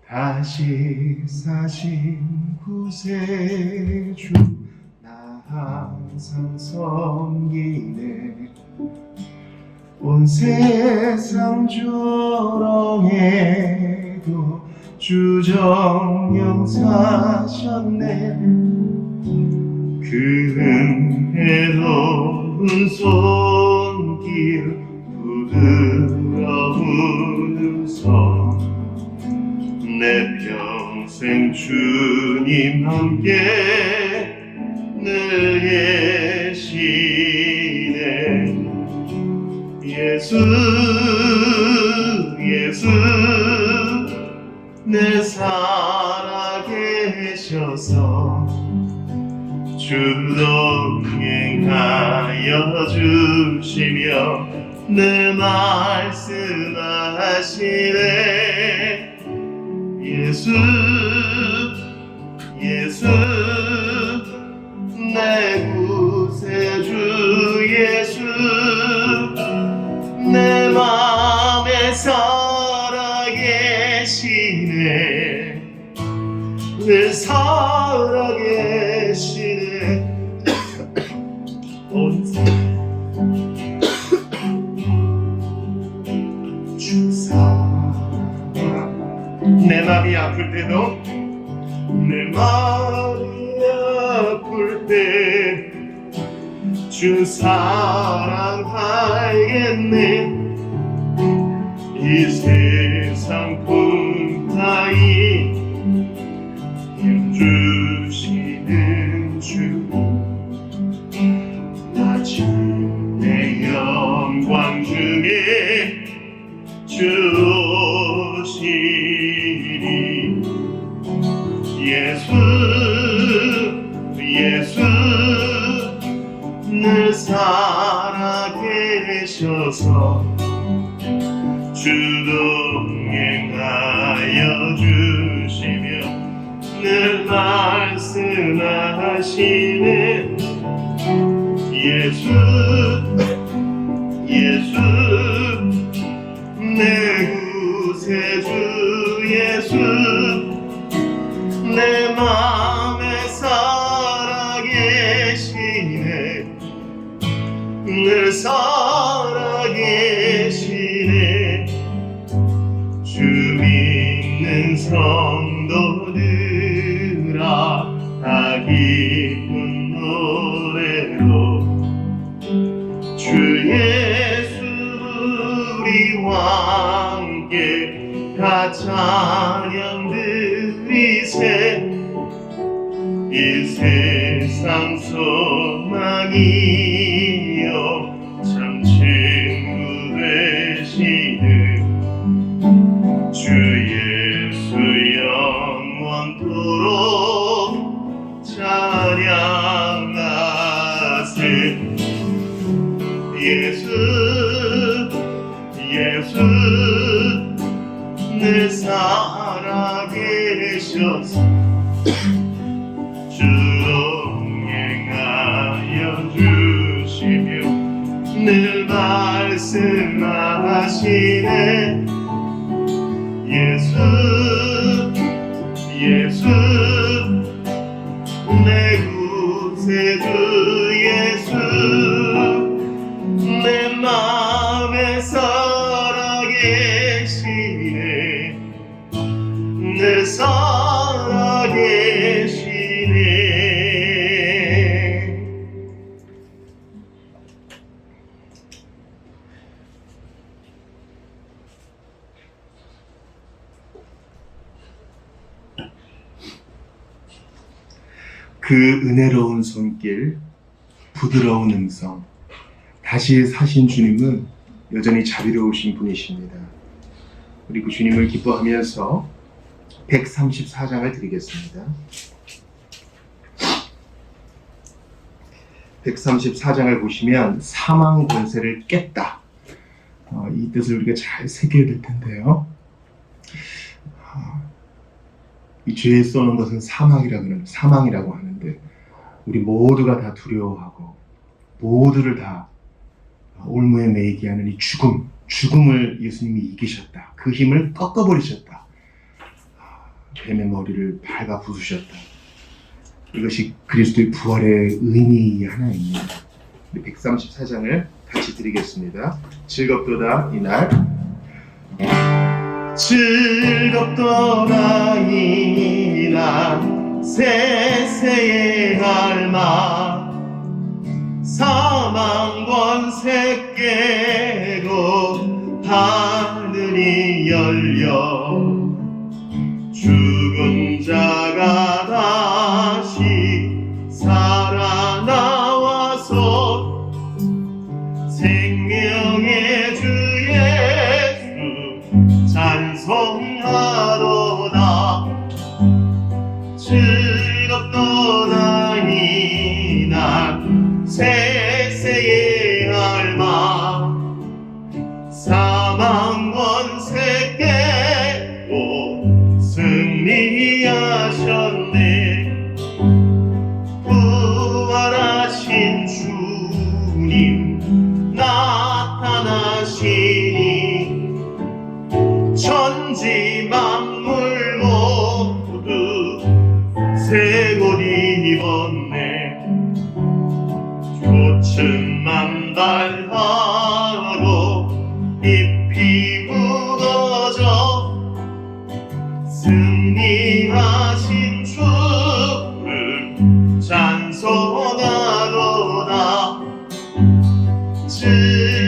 다시 사신 구세주 나 항상 섬기네. 온 세상 조롱해도 주 정령 사셨네. 그 은혜로운 손길 부드러운 손 내 평생 주님 함께 늘 계시네. 예수 예수 내 살아계셔서 주 동행하여 주시며 늘 말씀하시네. 예수 예수 내 구세주 예수 내 맘에 살아계시네. 늘 살아계시네. 주사 내 맘이 아플 때도 내 맘이 아플 때 주 사랑하겠네. 이 세상 풍파이 힘주시는 주 마침내 영광 중에 주 오시리. 예수 예수 늘 살아계셔서 주 동행하여 주시며 늘 말씀하시네. 예수 예수 내 구세주 예수 내 맘에 살아계시네. 늘 살아계시네. 주 믿는 성도들아 다 기쁜 노래로 주 예수 우리와 함께 다 찬양 드리세. 이 세상 소망이요 참 친구 되시는 주 예수 영원토록 찬양하세. 예수 예수 늘 살아계셔서 주 동행하여 주시며 늘 말씀하시네. 예수 예수 내 구세주 예수 내 맘에 살아계시네. 늘 살아계시네. 그 은혜로운 손길, 부드러운 음성, 다시 사신 주님은 여전히 자비로우신 분이십니다. 우리 그 주님을 기뻐하면서 134장을 드리겠습니다. 134장을 보시면 사망 권세를 깼다. 이 뜻을 우리가 잘 새겨야 될 텐데요. 이 죄에 쏘는 것은 사망이라고 하는데 우리 모두가 다 두려워하고 모두를 다 올무에 매이게 하는 이 죽음을 예수님이 이기셨다. 그 힘을 꺾어버리셨다. 뱀의 머리를 밟아 부수셨다. 이것이 그리스도의 부활의 의미 하나입니다. 134장을 같이 드리겠습니다. 즐겁도다 이날, 즐겁도다 이날, 세세의 알마, 사망 권세 깨고 하늘이 열려 죽은 자가 다시 살아나와서 생명의 주 예수 찬송하도다. 즐겁도다 이날, 세세의 알마, 사망 권세 깨고 승리하셨네. 부활하신 주님 나타나시니 천지 만물 모두 새 옷 입었네. 조층 만발하고 잎이 묻어져 승리하신 주를 찬송하도다.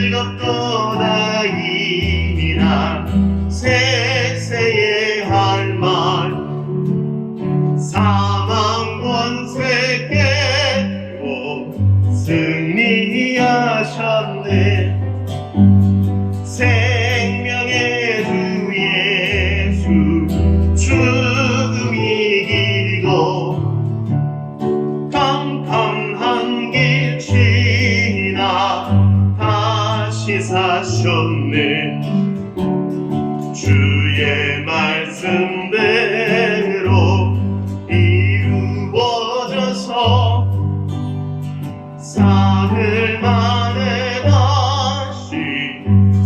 즐겁도다 이날, 세세의 할말, 사망 권세 깨고 승리하셨네. 생명의 주 예수 죽음 이기고 캄캄한 길 지나 다시 사셨네. 주의 말씀대로 이루어져서 사흘 만에 다시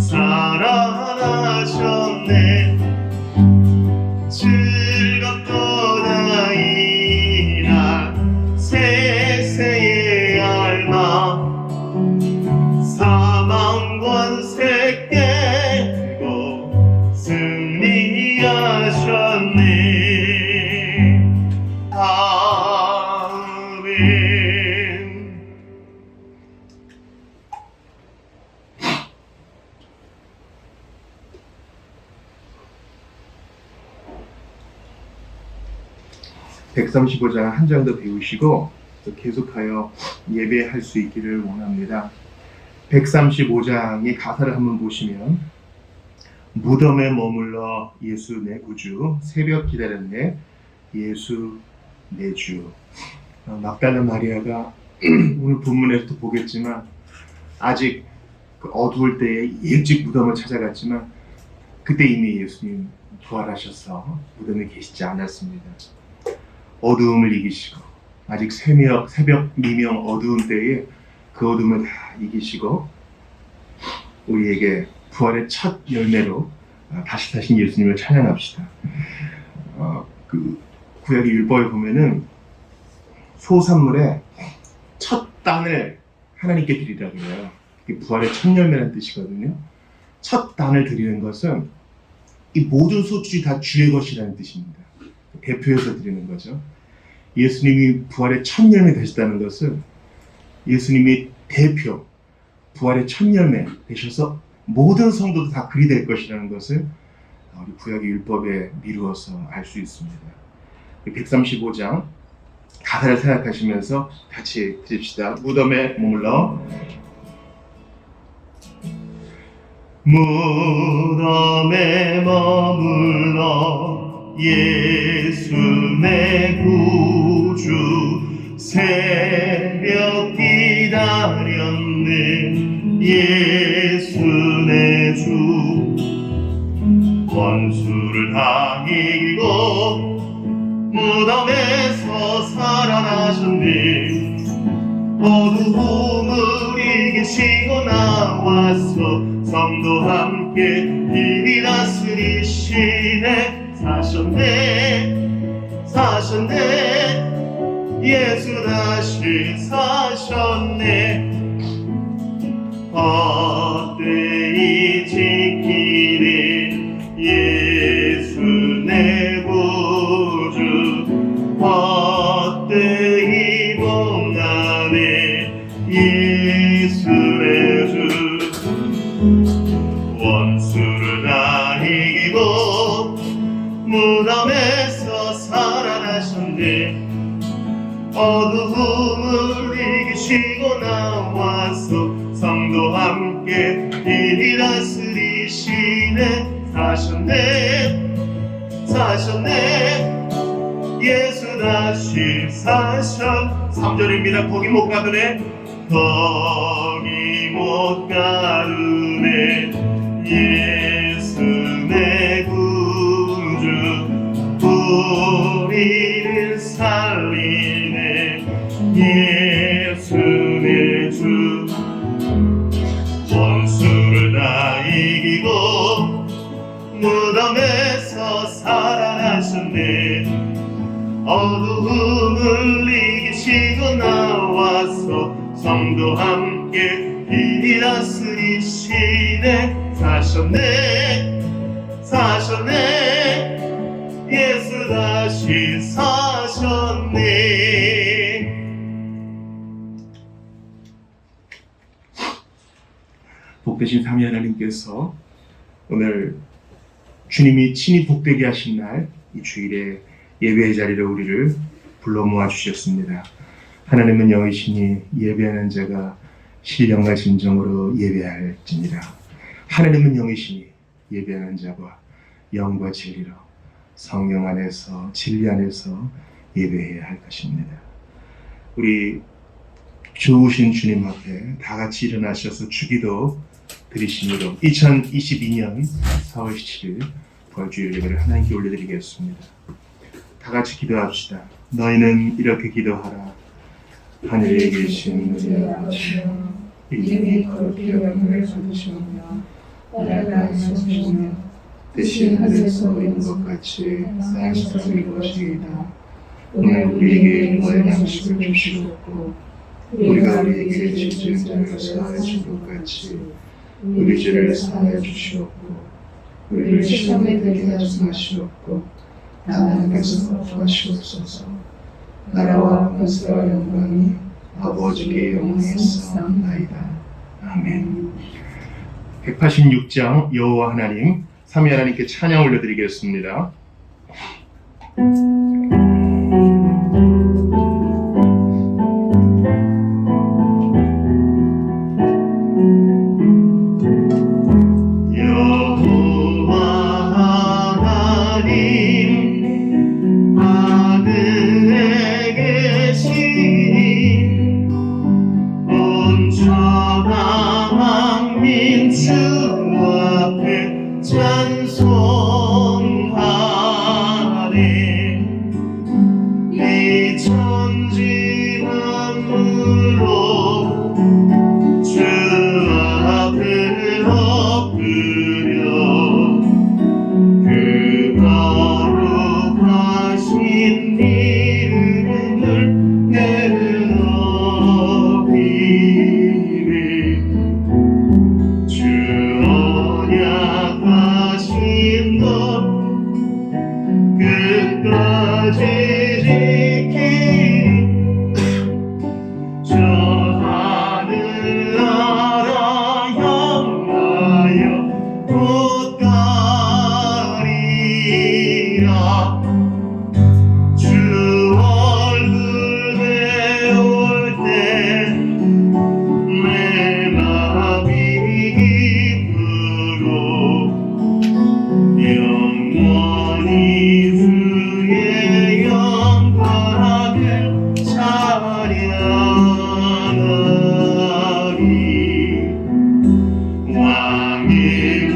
살아나셨네. 즐겁도다 이날, 세세의 알마, 사망 권세 깨고 승리하셨네. 아멘. 135장 한 장 더 배우시고 계속하여 예배할 수 있기를 원합니다. 135장의 가사를 한번 보시면, 무덤에 머물러 예수 내 구주, 새벽 기다렸네 예수 내 주. 막달라 마리아가 오늘 본문에서도 보겠지만 아직 그 어두울 때에 일찍 무덤을 찾아갔지만 그때 이미 예수님 부활하셔서 무덤에 계시지 않았습니다. 어두움을 이기시고 아직 새벽 미명 어두운 때에 그 어둠을 다 이기시고 우리에게 부활의 첫 열매로 다시 사신 예수님을 찬양합시다. 그 구약의 율법에 보면은 소산물의 첫 단을 하나님께 드리라고 해요. 이게 부활의 첫 열매라는 뜻이거든요. 첫 단을 드리는 것은 이 모든 소출이 다 주의 것이라는 뜻입니다. 대표해서 드리는 거죠. 예수님이 부활의 첫 열매 되셨다는 것은 예수님이 대표, 부활의 첫 열매 되셔서 모든 성도도 다 그리 될 것이라는 것을 우리 구약의 율법에 미루어서 알 수 있습니다. 135장 가사를 생각하시면서 같이 드립시다. 무덤에 머물러, 무덤에 머물러 예수 내 구주, 새벽 기다렸네 예수 내 주. 원수를 다 이기고 무덤에서 살아나셨네. 어두움을 이기시고 나와서 성도 함께 이리 다스리시네. 사실 사셨네 사셨네 예수 다시 사셨네 헛되이 지키네 예수 내 구주 헛되이 복나네 예수의 주 원수를 다 이기고 무덤에서 살아나셨네 어두움을 이기시고 나와서 성도 함께 이리 다스리시네 사셨네 사셨네 예수 다시 사셨 3절입니다 거기 못 가두네 거기 못 가두네 예수 내 구주 우리를 살리네 예수 내 주 원수를 다 이기고 무덤에서 살아나셨네 어두움을 이기시고 나와서 성도 함께 이리 다스리시네 사셨네 사셨네 예수 다시 사셨네 복되신 삼위 하나님께서 오늘 주님이 친히 복되게 하신 날 이 주일에 예배의 자리를 우리를 불러 모아 주셨습니다. 하나님은 영이시니 예배하는 자가 신령과 진정으로 예배할지니라. 하나님은 영이시니 예배하는 자가 영과 진리로 성령 안에서 진리 안에서 예배해야 할 것입니다. 우리 좋으신 주님 앞에 다 같이 일어나셔서 주기도 드리심으로 2022년 4월 17일 부활주일 예배를 하나님께 올려드리겠습니다. 다 같이 기도합시다. 너희는 이렇게 기도하라. 하늘에 계신 우리 아버지 이름이 거룩히 여김을 받으시오며 나라가 임하시오며 대신 하늘에서 이룬 것 같이 땅에서 이룬 것이이다. 오늘 우리에게 일용할 양식을 주시옵고 우리가 우리에게 죄지은 자를 사하여 준 것 같이 우리 죄를 사하여 주시옵고 우리를 시험에 들게 하지 마시옵고 다만 것에서 구하시옵소서. 나라와 권세와 영광이 아버지께 영원했사옵나이다. 아멘. 186장 여호와 하나님 삼위 하나님께 찬양 올려드리겠습니다.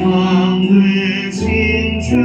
왕 되신 주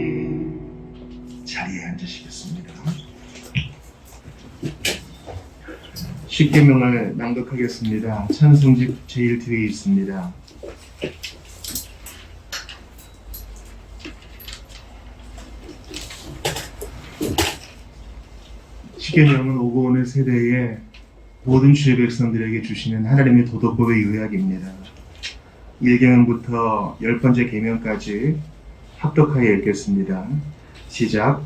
아멘. 자리에 앉으시겠습니다. 십계명을 낭독하겠습니다. 찬송집 제일 뒤에 있습니다. 십계명은 오고 오는 세대에 모든 주의 백성들에게 주시는 하나님의 도덕법의 요약입니다. 1계명부터 10번째 계명까지 합독하여 읽겠습니다. 시작.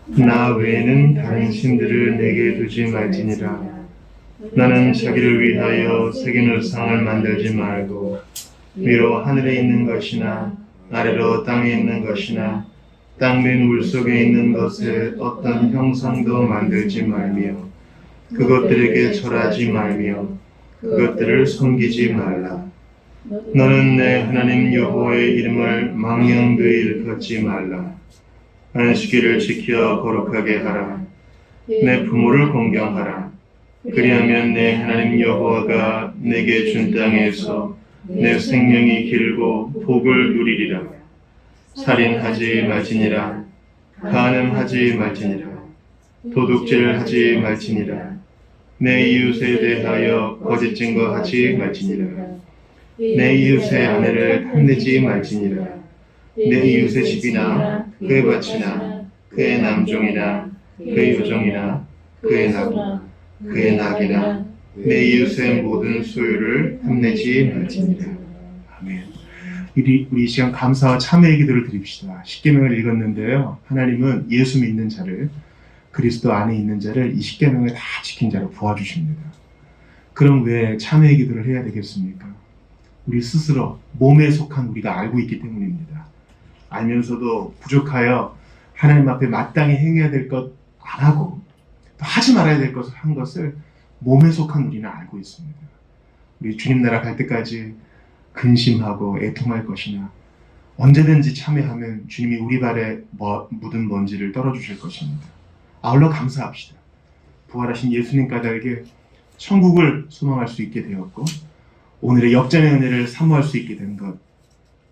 나 외에는 다른 신들을 내게 두지 말지니라. 나는 자기를 위하여 새긴 우상을 만들지 말고 위로 하늘에 있는 것이나 아래로 땅에 있는 것이나 땅 및 물속에 있는 것에 어떤 형상도 만들지 말며 그것들에게 절하지 말며 그것들을 섬기지 말라. 너는 내 하나님 여호와의 이름을 망령되이 일컫지 말라. 안식일을 지켜 거룩하게 하라. 내 부모를 공경하라. 그리하면 내 하나님 여호와가 내게 준 땅에서 내 생명이 길고 복을 누리리라. 살인하지 말지니라. 간음하지 말지니라. 도둑질하지 말지니라. 내 이웃에 대하여 거짓 증거하지 말지니라. 내 이웃의 아내를 탐내지 말지니라. 내 이웃의 집이나 그의 밭이나 그의 남종이나 그의 여종이나 그의 낙이나 내 이웃의 모든 소유를 탐내지 말지니라. 아멘. 우리 이 시간 감사와 참회의 기도를 드립시다. 십계명을 읽었는데요. 하나님은 예수 믿는 자를, 그리스도 안에 있는 자를 이 십계명을 다 지킨 자로 부어주십니다. 그럼 왜 참회의 기도를 해야 되겠습니까? 우리 스스로 몸에 속한 우리가 알고 있기 때문입니다. 알면서도 부족하여 하나님 앞에 마땅히 행해야 될 것 안 하고 또 하지 말아야 될 것을 한 것을 몸에 속한 우리는 알고 있습니다. 우리 주님 나라 갈 때까지 근심하고 애통할 것이나 언제든지 참회하면 주님이 우리 발에 묻은 먼지를 떨어주실 것입니다. 아울러 감사합시다. 부활하신 예수님 까닭에 천국을 소망할 수 있게 되었고 오늘의 역전의 은혜를 사모할 수 있게 된 것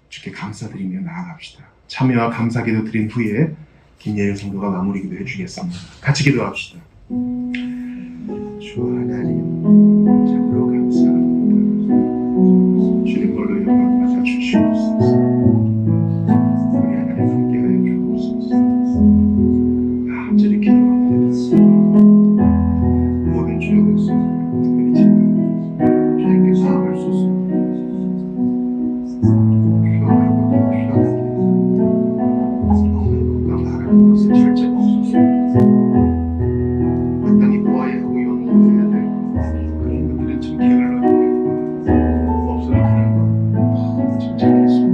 주께 감사드리며 나아갑시다. 참회와 감사기도 드린 후에 김예일 성도가 마무리 기도 해주겠습니다. 같이 기도합시다. 주 하나님 참으로 감사합니다. 주님 홀로 영광 받아 주시옵소서. 우리 하나님 함께하여 주옵소서. 간절히 기도합니다. 모든 주의 백성 특별히 제가 주님께 사업을 쏟습니다. 절제 없소서. 마땅히 보아야 하고 연구해야 될 것, 그런 것들은 참 게을러지고 없어도 되는 것, 참 잘했습니다.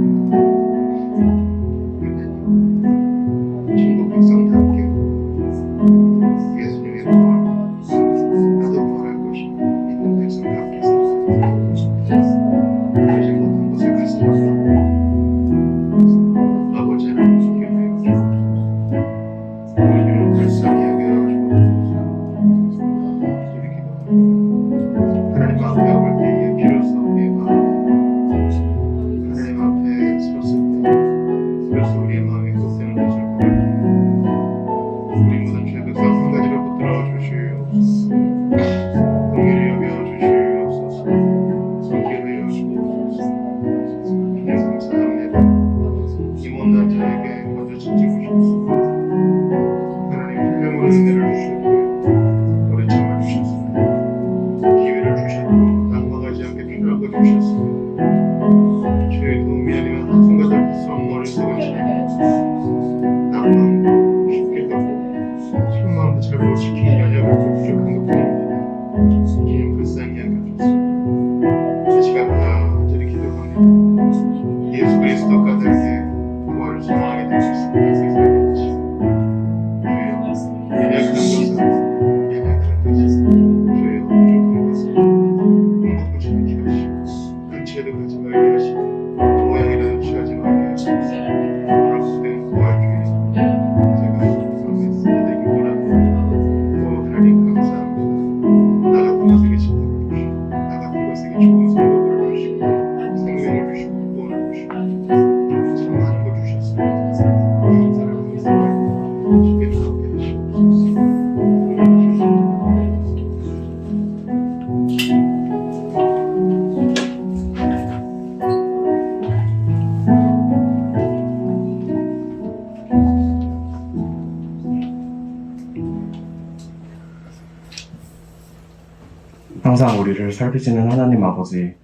항상 우리를 살피시는 하나님 아버지,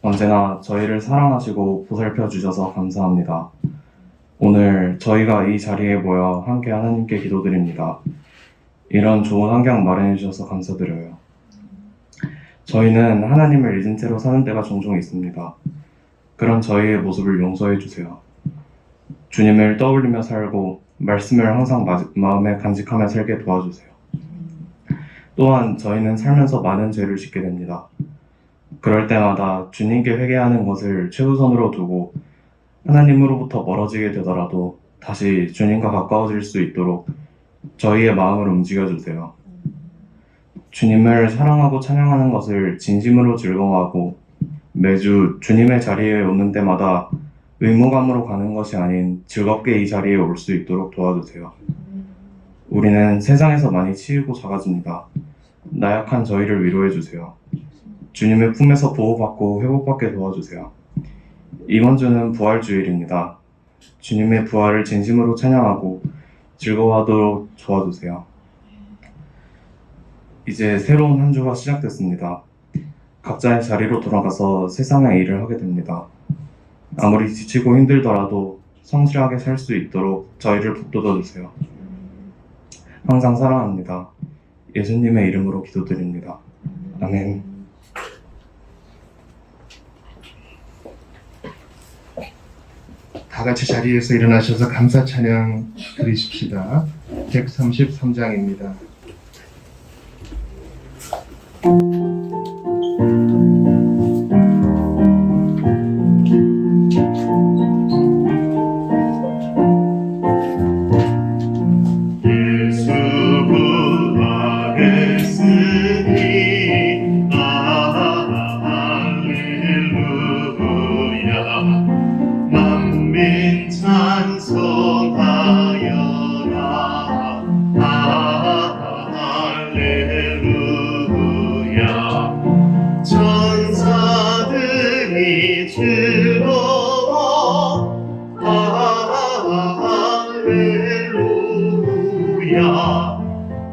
언제나 저희를 사랑하시고 보살펴 주셔서 감사합니다. 오늘 저희가 이 자리에 모여 함께 하나님께 기도드립니다. 이런 좋은 환경 마련해 주셔서 감사드려요. 저희는 하나님을 잊은 채로 사는 때가 종종 있습니다. 그런 저희의 모습을 용서해 주세요. 주님을 떠올리며 살고 말씀을 항상 마음에 간직하며 살게 도와주세요. 또한 저희는 살면서 많은 죄를 짓게 됩니다. 그럴 때마다 주님께 회개하는 것을 최우선으로 두고 하나님으로부터 멀어지게 되더라도 다시 주님과 가까워질 수 있도록 저희의 마음을 움직여주세요. 주님을 사랑하고 찬양하는 것을 진심으로 즐거워하고 매주 주님의 자리에 오는 때마다 의무감으로 가는 것이 아닌 즐겁게 이 자리에 올 수 있도록 도와주세요. 우리는 세상에서 많이 치이고 작아집니다. 나약한 저희를 위로해주세요. 주님의 품에서 보호받고 회복받게 도와주세요. 이번 주는 부활주일입니다. 주님의 부활을 진심으로 찬양하고 즐거워하도록 도와주세요. 이제 새로운 한 주가 시작됐습니다. 각자의 자리로 돌아가서 세상의 일을 하게 됩니다. 아무리 지치고 힘들더라도 성실하게 살 수 있도록 저희를 북돋아주세요. 항상 사랑합니다. 예수님의 이름으로 기도드립니다. 아멘. 다 같이 자리에서 일어나셔서 감사 찬양 드리십시다. 133장입니다.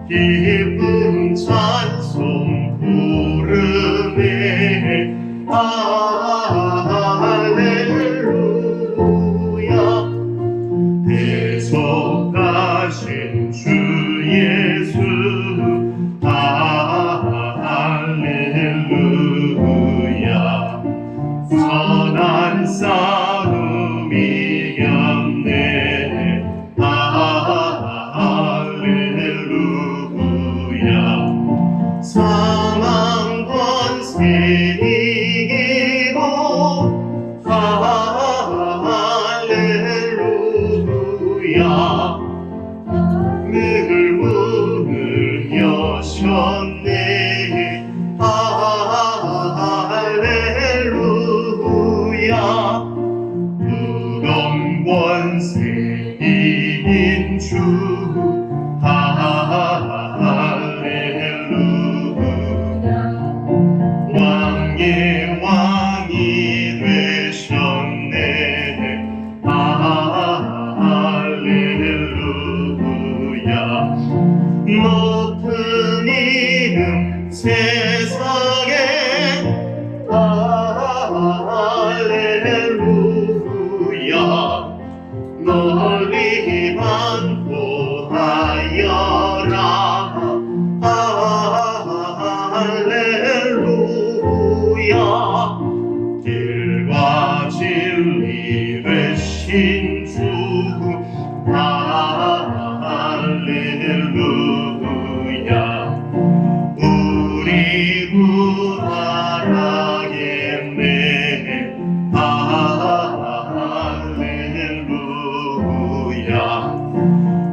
기쁜 찬송 부르네 할렐루야. 대속하신 주 예수 할렐루야. 선한 싸움 이겼네 할렐루야. 사망 권세 이기고 할렐루야. 늘 문을 여셨네 할렐루야. 무거운 권세 이긴 주 왕의 왕이 되셨네 할렐루야. 높은 이름 세상에 할렐루야. 널리 반포하여라 할렐루야. 길과 진리 되신 주 할렐루야. 우리 부활하겠네 할렐루야.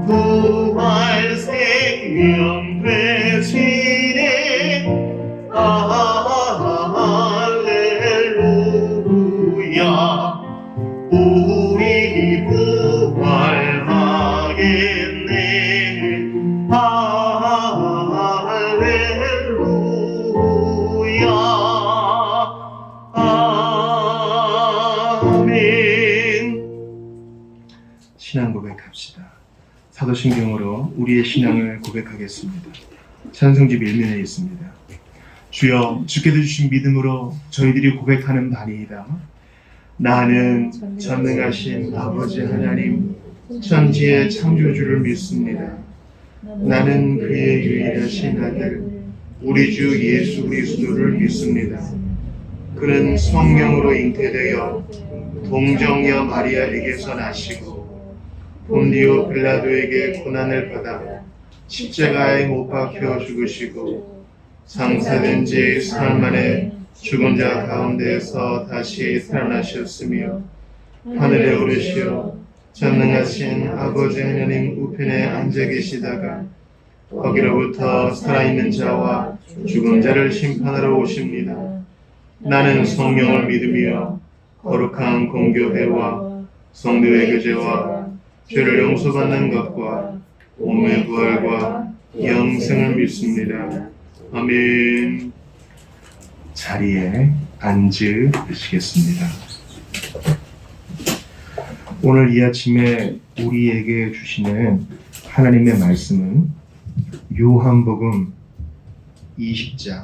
부활 생명 되시네 할렐루야. 우리 부활하겠네 할렐루야. 아멘. 신앙 고백합시다. 사도신경으로 우리의 신앙을 고백하겠습니다. 찬송집 1면에 있습니다. 주여, 주께서 주신 믿음으로 저희들이 고백하는 바니이다. 나는 전능하신 아버지 하나님, 천지의 창조주를 믿습니다. 나는 그의 유일하신 아들, 우리 주 예수 그리스도를 믿습니다. 그는 성령으로 잉태되어 동정녀 마리아에게서 나시고 본디오 빌라도에게 고난을 받아 십자가에 못 박혀 죽으시고 장사된 지 사흘 만에 죽은 자 가운데에서 다시 살아나셨으며 하늘에 오르시어 전능하신 아버지 하나님 우편에 앉아 계시다가 거기로부터 살아있는 자와 죽은 자를 심판하러 오십니다. 나는 성령을 믿으며 거룩한 공교회와 성도의 교제와 죄를 용서받는 것과 몸의 부활과 영생을 믿습니다. 아멘. 자리에 앉으시겠습니다. 오늘 이 아침에 우리에게 주시는 하나님의 말씀은 요한복음 20장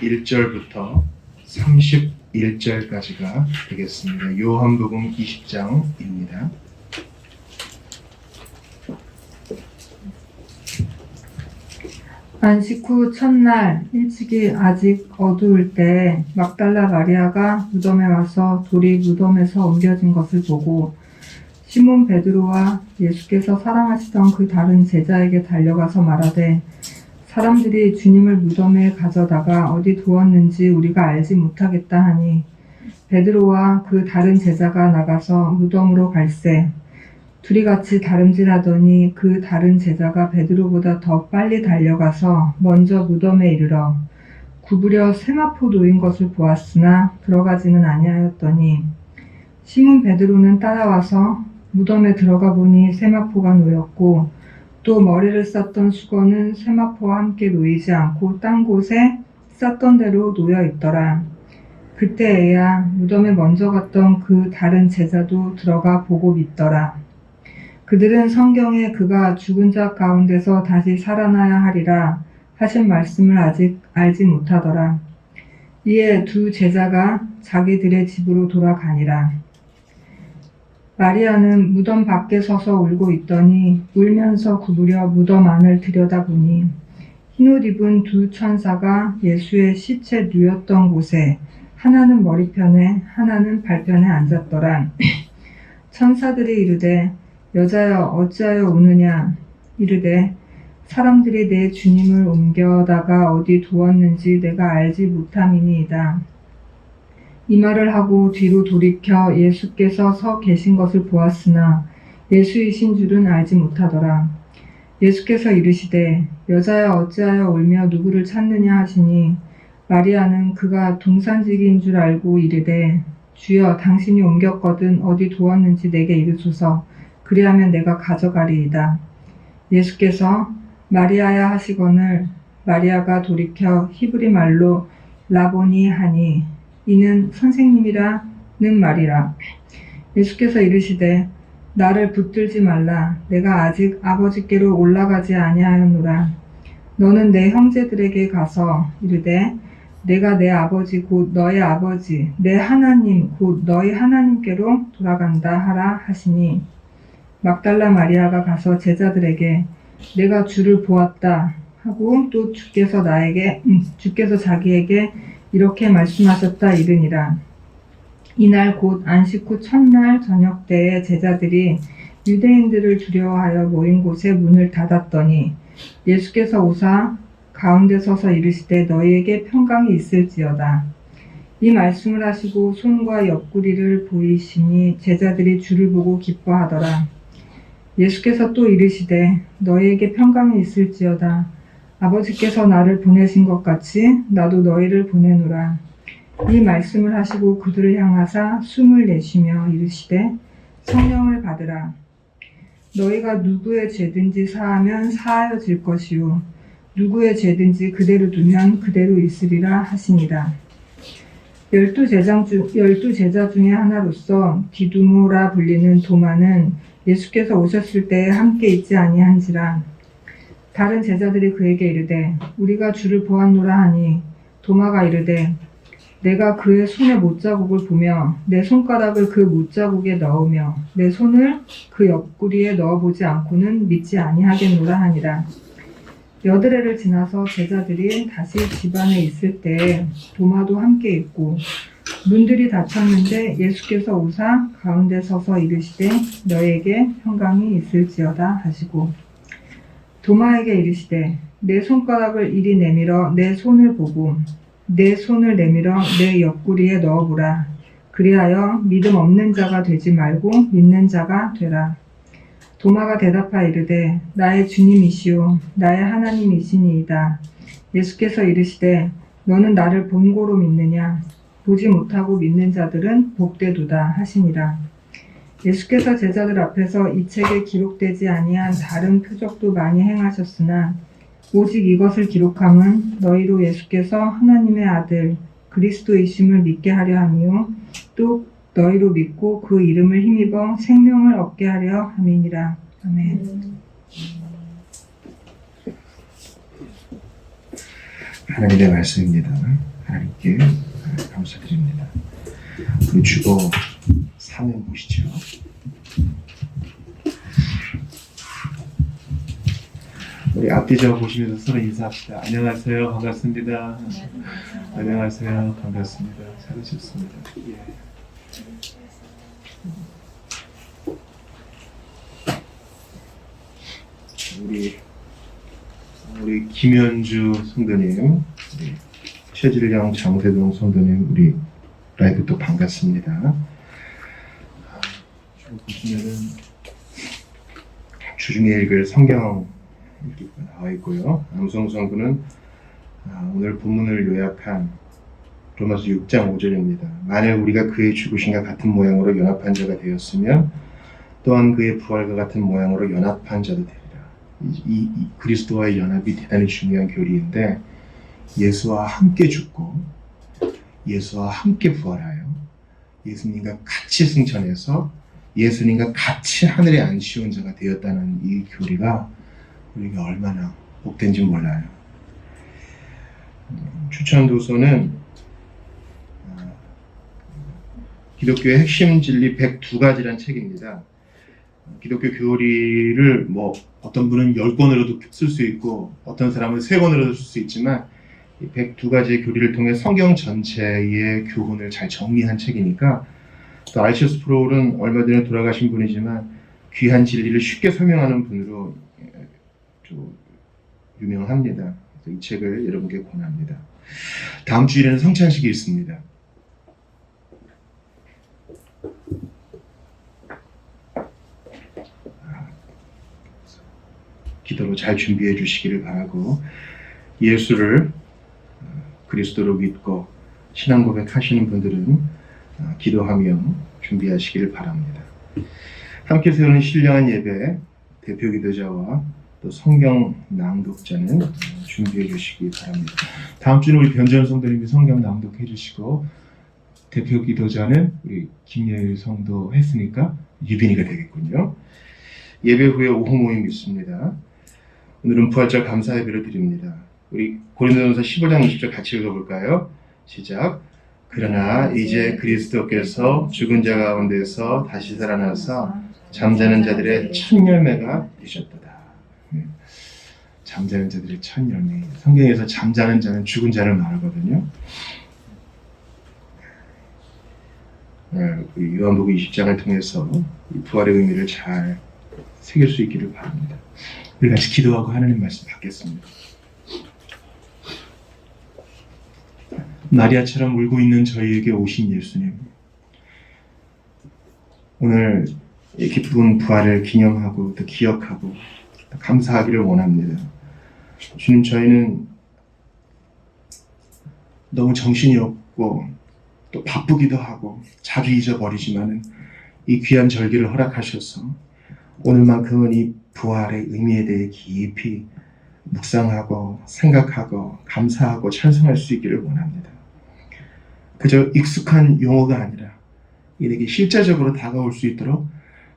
1절부터 31절까지가 되겠습니다. 요한복음 20장입니다. 안식 후 첫날 일찍이 아직 어두울 때 막달라 마리아가 무덤에 와서 돌이 무덤에서 옮겨진 것을 보고 시몬 베드로와 예수께서 사랑하시던 그 다른 제자에게 달려가서 말하되 사람들이 주님을 무덤에 가져다가 어디 두었는지 우리가 알지 못하겠다 하니 베드로와 그 다른 제자가 나가서 무덤으로 갈새 둘이 같이 다름질하더니 그 다른 제자가 베드로보다 더 빨리 달려가서 먼저 무덤에 이르러 구부려 세마포 놓인 것을 보았으나 들어가지는 아니하였더니 시몬 베드로는 따라와서 무덤에 들어가 보니 세마포가 놓였고 또 머리를 쌌던 수건은 세마포와 함께 놓이지 않고 딴 곳에 쌌던 대로 놓여 있더라. 그때에야 무덤에 먼저 갔던 그 다른 제자도 들어가 보고 믿더라. 그들은 성경에 그가 죽은 자 가운데서 다시 살아나야 하리라 하신 말씀을 아직 알지 못하더라. 이에 두 제자가 자기들의 집으로 돌아가니라. 마리아는 무덤 밖에 서서 울고 있더니 울면서 구부려 무덤 안을 들여다보니 흰옷 입은 두 천사가 예수의 시체 누였던 곳에 하나는 머리편에 하나는 발편에 앉았더라. 천사들이 이르되 여자여 어찌하여 우느냐 이르되 사람들이 내 주님을 옮겨다가 어디 두었는지 내가 알지 못함이니이다. 이 말을 하고 뒤로 돌이켜 예수께서 서 계신 것을 보았으나 예수이신 줄은 알지 못하더라. 예수께서 이르시되 여자여 어찌하여 울며 누구를 찾느냐 하시니 마리아는 그가 동산지기인 줄 알고 이르되 주여 당신이 옮겼거든 어디 두었는지 내게 이르소서 그리하면 내가 가져가리이다. 예수께서 마리아야 하시거늘 마리아가 돌이켜 히브리 말로 라보니 하니 이는 선생님이라는 말이라. 예수께서 이르시되 나를 붙들지 말라. 내가 아직 아버지께로 올라가지 아니하였노라. 너는 내 형제들에게 가서 이르되 내가 내 아버지 곧 너의 아버지 내 하나님 곧 너희 하나님께로 돌아간다 하라 하시니 막달라 마리아가 가서 제자들에게 내가 주를 보았다 하고 또 주께서 자기에게 이렇게 말씀하셨다 이르니라. 이날 곧 안식 후 첫날 저녁 때에 제자들이 유대인들을 두려워하여 모인 곳에 문을 닫았더니 예수께서 오사 가운데 서서 이르시되 너희에게 평강이 있을지어다. 이 말씀을 하시고 손과 옆구리를 보이시니 제자들이 주를 보고 기뻐하더라. 예수께서 또 이르시되 너희에게 평강이 있을지어다. 아버지께서 나를 보내신 것 같이 나도 너희를 보내노라. 이 말씀을 하시고 그들을 향하사 숨을 내쉬며 이르시되 성령을 받으라. 너희가 누구의 죄든지 사하면 사하여질 것이요 누구의 죄든지 그대로 두면 그대로 있으리라 하시니라. 12제자 중에 하나로서 디두모라 불리는 도마는 예수께서 오셨을 때에 함께 있지 아니한지라. 다른 제자들이 그에게 이르되 우리가 주를 보았노라 하니 도마가 이르되 내가 그의 손의 못자국을 보며 내 손가락을 그 못자국에 넣으며 내 손을 그 옆구리에 넣어보지 않고는 믿지 아니하겠노라 하니라. 여드레를 지나서 제자들이 다시 집 안에 있을 때 도마도 함께 있고 문들이 닫혔는데 예수께서 오사 가운데 서서 이르시되 너에게 평강이 있을지어다 하시고 도마에게 이르시되 내 손가락을 이리 내밀어 내 손을 보고 내 손을 내밀어 내 옆구리에 넣어보라. 그리하여 믿음 없는 자가 되지 말고 믿는 자가 되라. 도마가 대답하여 이르되 나의 주님이시오 나의 하나님이시니이다. 예수께서 이르시되 너는 나를 본고로 믿느냐? 보지 못하고 믿는 자들은 복되도다 하시니라. 예수께서 제자들 앞에서 이 책에 기록되지 아니한 다른 표적도 많이 행하셨으나 오직 이것을 기록함은 너희로 예수께서 하나님의 아들 그리스도이심을 믿게 하려 함이요 또 너희로 믿고 그 이름을 힘입어 생명을 얻게 하려 함이니라. 아멘. 하나님의 말씀입니다. 하나님께 감사드립니다. 우리 주보 3면 보시죠. 우리 앞뒤적 보시면서 서로 인사합시다. 안녕하세요. 반갑습니다. 안녕하세요. 반갑습니다. 잘하셨습니다. 예. 우리 김현주 성도님, 우리 최질령 장세동 성도님, 우리 라이브 또 반갑습니다. 보시면은 주중에 읽을 성경 이렇게 나와 있고요. 남성 성도는 오늘 본문을 요약한 로마서 6장 5절입니다. 만일 우리가 그의 죽으심과 같은 모양으로 연합한 자가 되었으면 또한 그의 부활과 같은 모양으로 연합한 자도 되리라. 이 그리스도와의 연합이 대단히 중요한 교리인데 예수와 함께 죽고 예수와 함께 부활하여 예수님과 같이 승천해서 예수님과 같이 하늘에 앉으신 자가 되었다는 이 교리가 우리가 얼마나 복된지 몰라요. 추천 도서는 기독교의 핵심 진리 102가지란 책입니다. 기독교 교리를 어떤 분은 10권으로도 쓸 수 있고 어떤 사람은 3권으로도 쓸 수 있지만 이 102가지의 교리를 통해 성경 전체의 교훈을 잘 정리한 책이니까 또 R.C. 스프롤은 얼마 전에 돌아가신 분이지만 귀한 진리를 쉽게 설명하는 분으로 좀 유명합니다. 그래서 이 책을 여러분께 권합니다. 다음 주일에는 성찬식이 있습니다. 기도로 잘 준비해 주시기를 바라고 예수를 그리스도로 믿고 신앙 고백하시는 분들은 기도하며 준비하시기를 바랍니다. 함께 세우는 신령한 예배 대표 기도자와 또 성경 낭독자는 준비해 주시기 바랍니다. 다음 주는 우리 변전 성도님이 성경 낭독해 주시고 대표 기도자는 우리 김예일 성도 했으니까 유빈이가 되겠군요. 예배 후에 오후 모임 있습니다. 오늘은 부활절 감사 예배를 드립니다. 우리 고린도전서 15장 20절 같이 읽어볼까요? 시작. 그러나 이제 그리스도께서 죽은 자 가운데서 다시 살아나서 잠자는 자들의 첫 열매가 되셨도다. 잠자는 자들의 첫 열매. 성경에서 잠자는 자는 죽은 자를 말하거든요. 우리 요한복음 20장을 통해서 이 부활의 의미를 잘 새길 수 있기를 바랍니다. 우리 같이 기도하고 하나님 말씀 받겠습니다. 마리아처럼 울고 있는 저희에게 오신 예수님, 오늘 이 기쁜 부활을 기념하고 또 기억하고 또 감사하기를 원합니다. 주님, 저희는 너무 정신이 없고 또 바쁘기도 하고 자주 잊어버리지만은 이 귀한 절기를 허락하셔서 오늘만큼은 이 부활의 의미에 대해 깊이 묵상하고 생각하고 감사하고 찬송할 수 있기를 원합니다. 그저 익숙한 용어가 아니라 이에게 실제적으로 다가올 수 있도록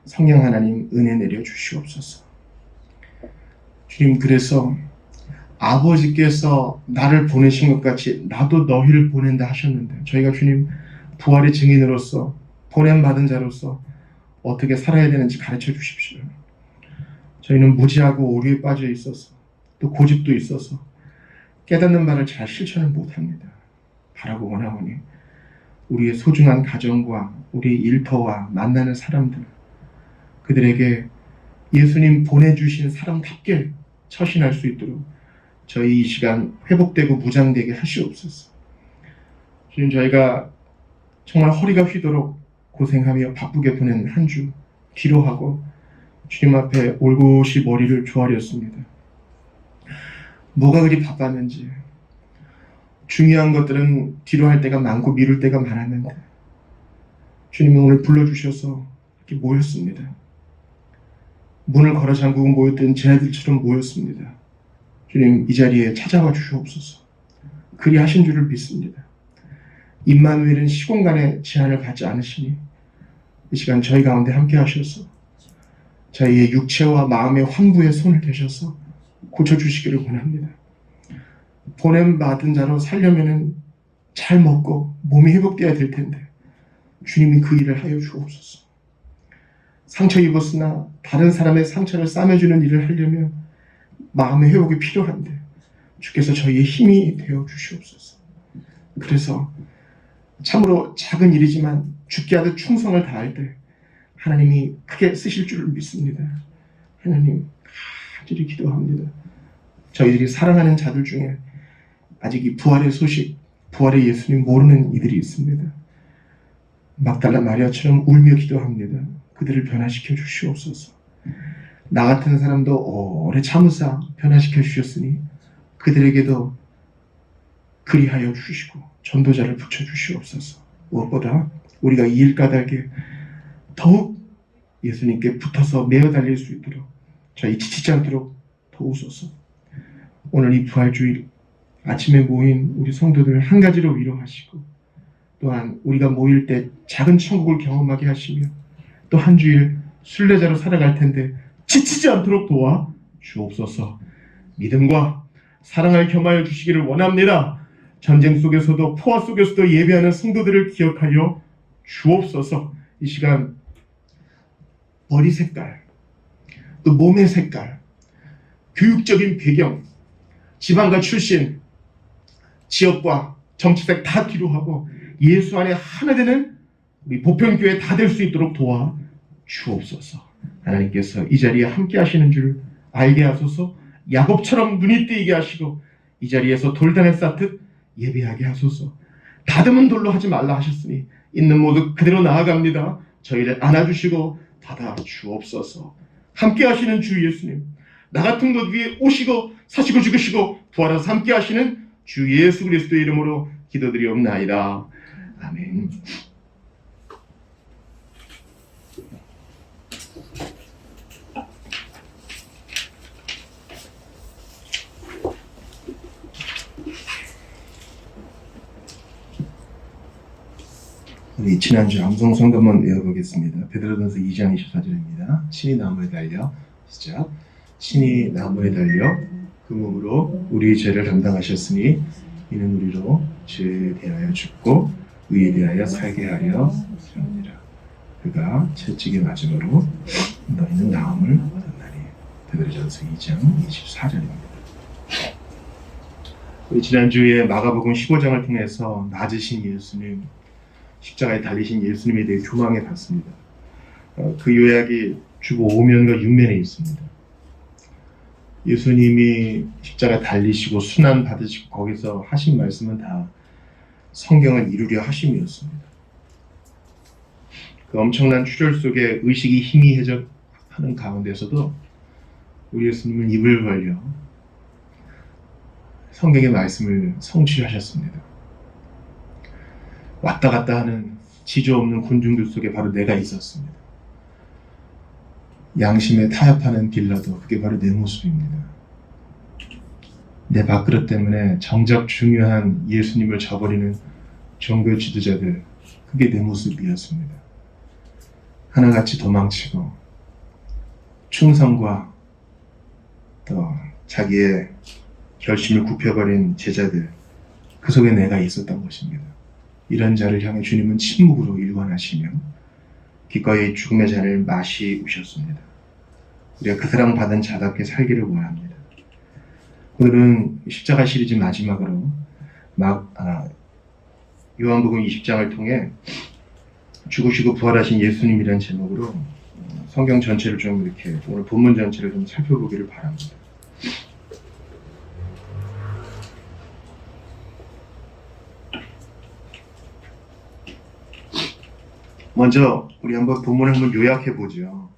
성령 하나님 은혜 내려 주시옵소서. 주님, 그래서 아버지께서 나를 보내신 것 같이 나도 너희를 보낸다 하셨는데 저희가 주님 부활의 증인으로서 보냄받은 자로서 어떻게 살아야 되는지 가르쳐 주십시오. 저희는 무지하고 오류에 빠져 있어서 또 고집도 있어서 깨닫는 말을 잘 실천을 못합니다. 바라고 원하오니 우리의 소중한 가정과 우리의 일터와 만나는 사람들 그들에게 예수님 보내주신 사람답게 처신할 수 있도록 저희 이 시간 회복되고 무장되게 하시옵소서. 주님 저희가 정말 허리가 휘도록 고생하며 바쁘게 보낸 한 주 뒤로 하고 주님 앞에 올곧이 머리를 조아렸습니다. 뭐가 그리 바빴는지 중요한 것들은 뒤로 할 때가 많고 미룰 때가 많았는데 주님이 오늘 불러주셔서 이렇게 모였습니다. 문을 걸어 잠그고 모였던 쟤네들처럼 모였습니다. 주님 이 자리에 찾아와 주시옵소서. 그리 하신 줄을 믿습니다. 임마누엘은 시공간의 제한을 받지 않으시니 이 시간 저희 가운데 함께 하셔서 저희의 육체와 마음의 환부에 손을 대셔서 고쳐주시기를 원합니다. 보냄받은 자로 살려면 잘 먹고 몸이 회복되어야 될 텐데 주님이 그 일을 하여 주옵소서. 상처 입었으나 다른 사람의 상처를 싸매주는 일을 하려면 마음의 회복이 필요한데 주께서 저희의 힘이 되어 주시옵소서. 그래서 참으로 작은 일이지만 죽게 하듯 충성을 다할 때 하나님이 크게 쓰실 줄을 믿습니다. 하나님 간절히 기도합니다. 저희들이 사랑하는 자들 중에 아직 이 부활의 소식, 부활의 예수님 모르는 이들이 있습니다. 막달라 마리아처럼 울며 기도합니다. 그들을 변화시켜 주시옵소서. 나 같은 사람도 오래 참으사 변화시켜 주셨으니 그들에게도 그리하여 주시고 전도자를 붙여 주시옵소서. 무엇보다 우리가 이 일 까닭에 더욱 예수님께 붙어서 매어 달릴 수 있도록 저희 지치지 않도록 도우소서. 오늘 이 부활주일 아침에 모인 우리 성도들 한 가지로 위로하시고 또한 우리가 모일 때 작은 천국을 경험하게 하시며 또 한 주일 순례자로 살아갈 텐데 지치지 않도록 도와 주옵소서. 믿음과 사랑을 겸하여 주시기를 원합니다. 전쟁 속에서도 포화 속에서도 예배하는 성도들을 기억하여 주옵소서. 이 시간 머리 색깔, 또 몸의 색깔, 교육적인 배경, 지방가 출신, 지역과 정치색 다 뒤로 하고 예수 안에 하나 되는 우리 보편교회 다 될 수 있도록 도와 주옵소서. 하나님께서 이 자리에 함께 하시는 줄 알게 하소서. 야곱처럼 눈이 뜨이게 하시고 이 자리에서 돌단에 쌓듯 예배하게 하소서. 다듬은 돌로 하지 말라 하셨으니 있는 모두 그대로 나아갑니다. 저희를 안아주시고 받아 주옵소서. 함께 하시는 주 예수님, 나 같은 것 위에 오시고 사시고 죽으시고 부활하사 함께 하시는 주 예수 그리스도의 이름으로 기도드리옵나이다. 아멘. 우리 지난주 암송 성도 한번 외워보겠습니다. 베드로전서 2장 24절입니다. 신이 나무에 달려 시작. 신이 나무에 달려 그 몸으로 우리의 죄를 담당하셨으니 이는 우리로 죄에 대하여 죽고 의에 대하여 살게 하려 하시느니라. 그가 채찍에 맞음으로 너희는 나음을 얻었나니. 베드로전서 2장 24절입니다. 우리 지난주에 마가복음 15장을 통해서 낮으신 예수님, 십자가에 달리신 예수님에 대해 조망해 봤습니다. 그 요약이 주보 5면과 6면에 있습니다. 예수님이 십자가 달리시고 순환 받으시고 거기서 하신 말씀은 다 성경을 이루려 하심이었습니다. 그 엄청난 출혈 속에 의식이 희미해져 하는 가운데서도 우리 예수님은 입을 벌려 성경의 말씀을 성취하셨습니다. 왔다 갔다 하는 지조 없는 군중들 속에 바로 내가 있었습니다. 양심에 타협하는 딜러도 그게 바로 내 모습입니다. 내 밥그릇 때문에 정작 중요한 예수님을 저버리는 종교 지도자들, 그게 내 모습이었습니다. 하나같이 도망치고 충성과 또 자기의 결심을 굽혀버린 제자들, 그 속에 내가 있었던 것입니다. 이런 자를 향해 주님은 침묵으로 일관하시며 기꺼이 죽음의 잔을 마시우셨습니다. 우리가 그 사랑 받은 자답게 살기를 원합니다. 오늘은 십자가 시리즈 마지막으로 요한복음 20장을 통해 죽으시고 부활하신 예수님이라는 제목으로 성경 전체를 좀 이렇게 오늘 본문 전체를 좀 살펴보기를 바랍니다. 먼저 우리 한번 본문을 한번 요약해 보죠.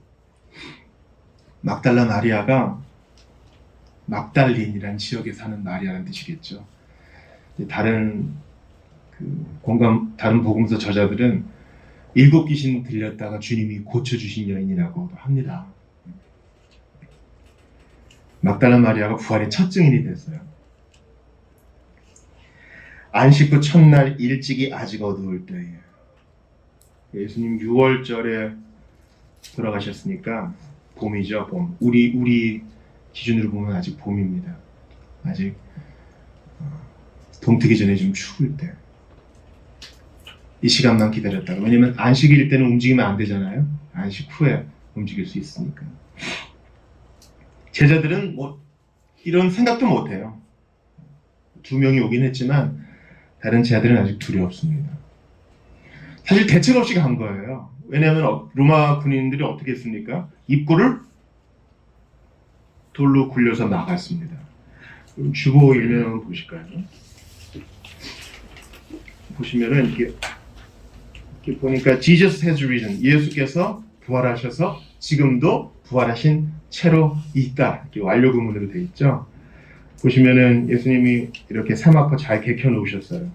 막달라 마리아가 막달린이라는 지역에 사는 마리아라는 뜻이겠죠. 다른 다른 복음서 저자들은 7 귀신 들렸다가 주님이 고쳐주신 여인이라고도 합니다. 막달라 마리아가 부활의 첫 증인이 됐어요. 안식 후 첫날 일찍이 아직 어두울 때에 예수님 6월절에 돌아가셨으니까 봄이죠, 봄. 우리 기준으로 보면 아직 봄입니다. 아직 동트기 전에 좀 추울 때. 이 시간만 기다렸다가. 왜냐면 안식일 때는 움직이면 안 되잖아요. 안식 후에 움직일 수 있으니까. 제자들은 이런 생각도 못 해요. 2명이 오긴 했지만 다른 제자들은 아직 두렵습니다. 사실 대책 없이 간 거예요. 왜냐하면 로마 군인들이 어떻게 했습니까? 입구를 돌로 굴려서 막았습니다. 그럼 주보 일면 보실까요? 보시면은 이렇게 보니까 Jesus has risen. 예수께서 부활하셔서 지금도 부활하신 채로 있다. 이렇게 완료구문으로 되어 있죠. 보시면은 예수님이 이렇게 사막포 잘 개켜 놓으셨어요.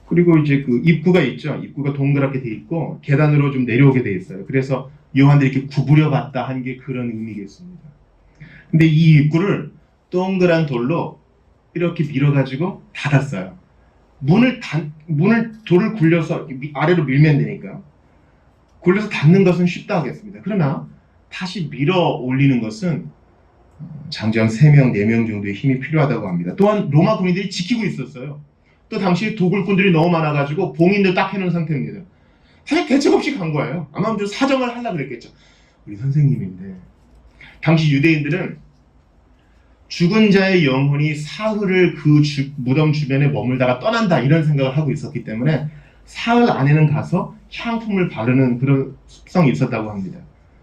그리고 이제 그 입구가 있죠. 입구가 동그랗게 돼 있고 계단으로 좀 내려오게 돼 있어요. 그래서 요한들이 이렇게 구부려 봤다 한 게 그런 의미겠습니다. 근데 이 입구를 동그란 돌로 이렇게 밀어가지고 닫았어요. 문을 돌을 굴려서 아래로 밀면 되니까 굴려서 닫는 것은 쉽다 하겠습니다. 그러나 다시 밀어 올리는 것은 장정 3명, 4명 정도의 힘이 필요하다고 합니다. 또한 로마 군인들이 지키고 있었어요. 또 당시 도굴꾼들이 너무 많아가지고 봉인도 딱 해놓은 상태입니다. 사실 대책 없이 간 거예요. 아마 좀 사정을 하려고 그랬겠죠. 우리 선생님인데 당시 유대인들은 죽은 자의 영혼이 사흘을 그 무덤 주변에 머물다가 떠난다 이런 생각을 하고 있었기 때문에 사흘 안에는 가서 향품을 바르는 그런 습성이 있었다고 합니다.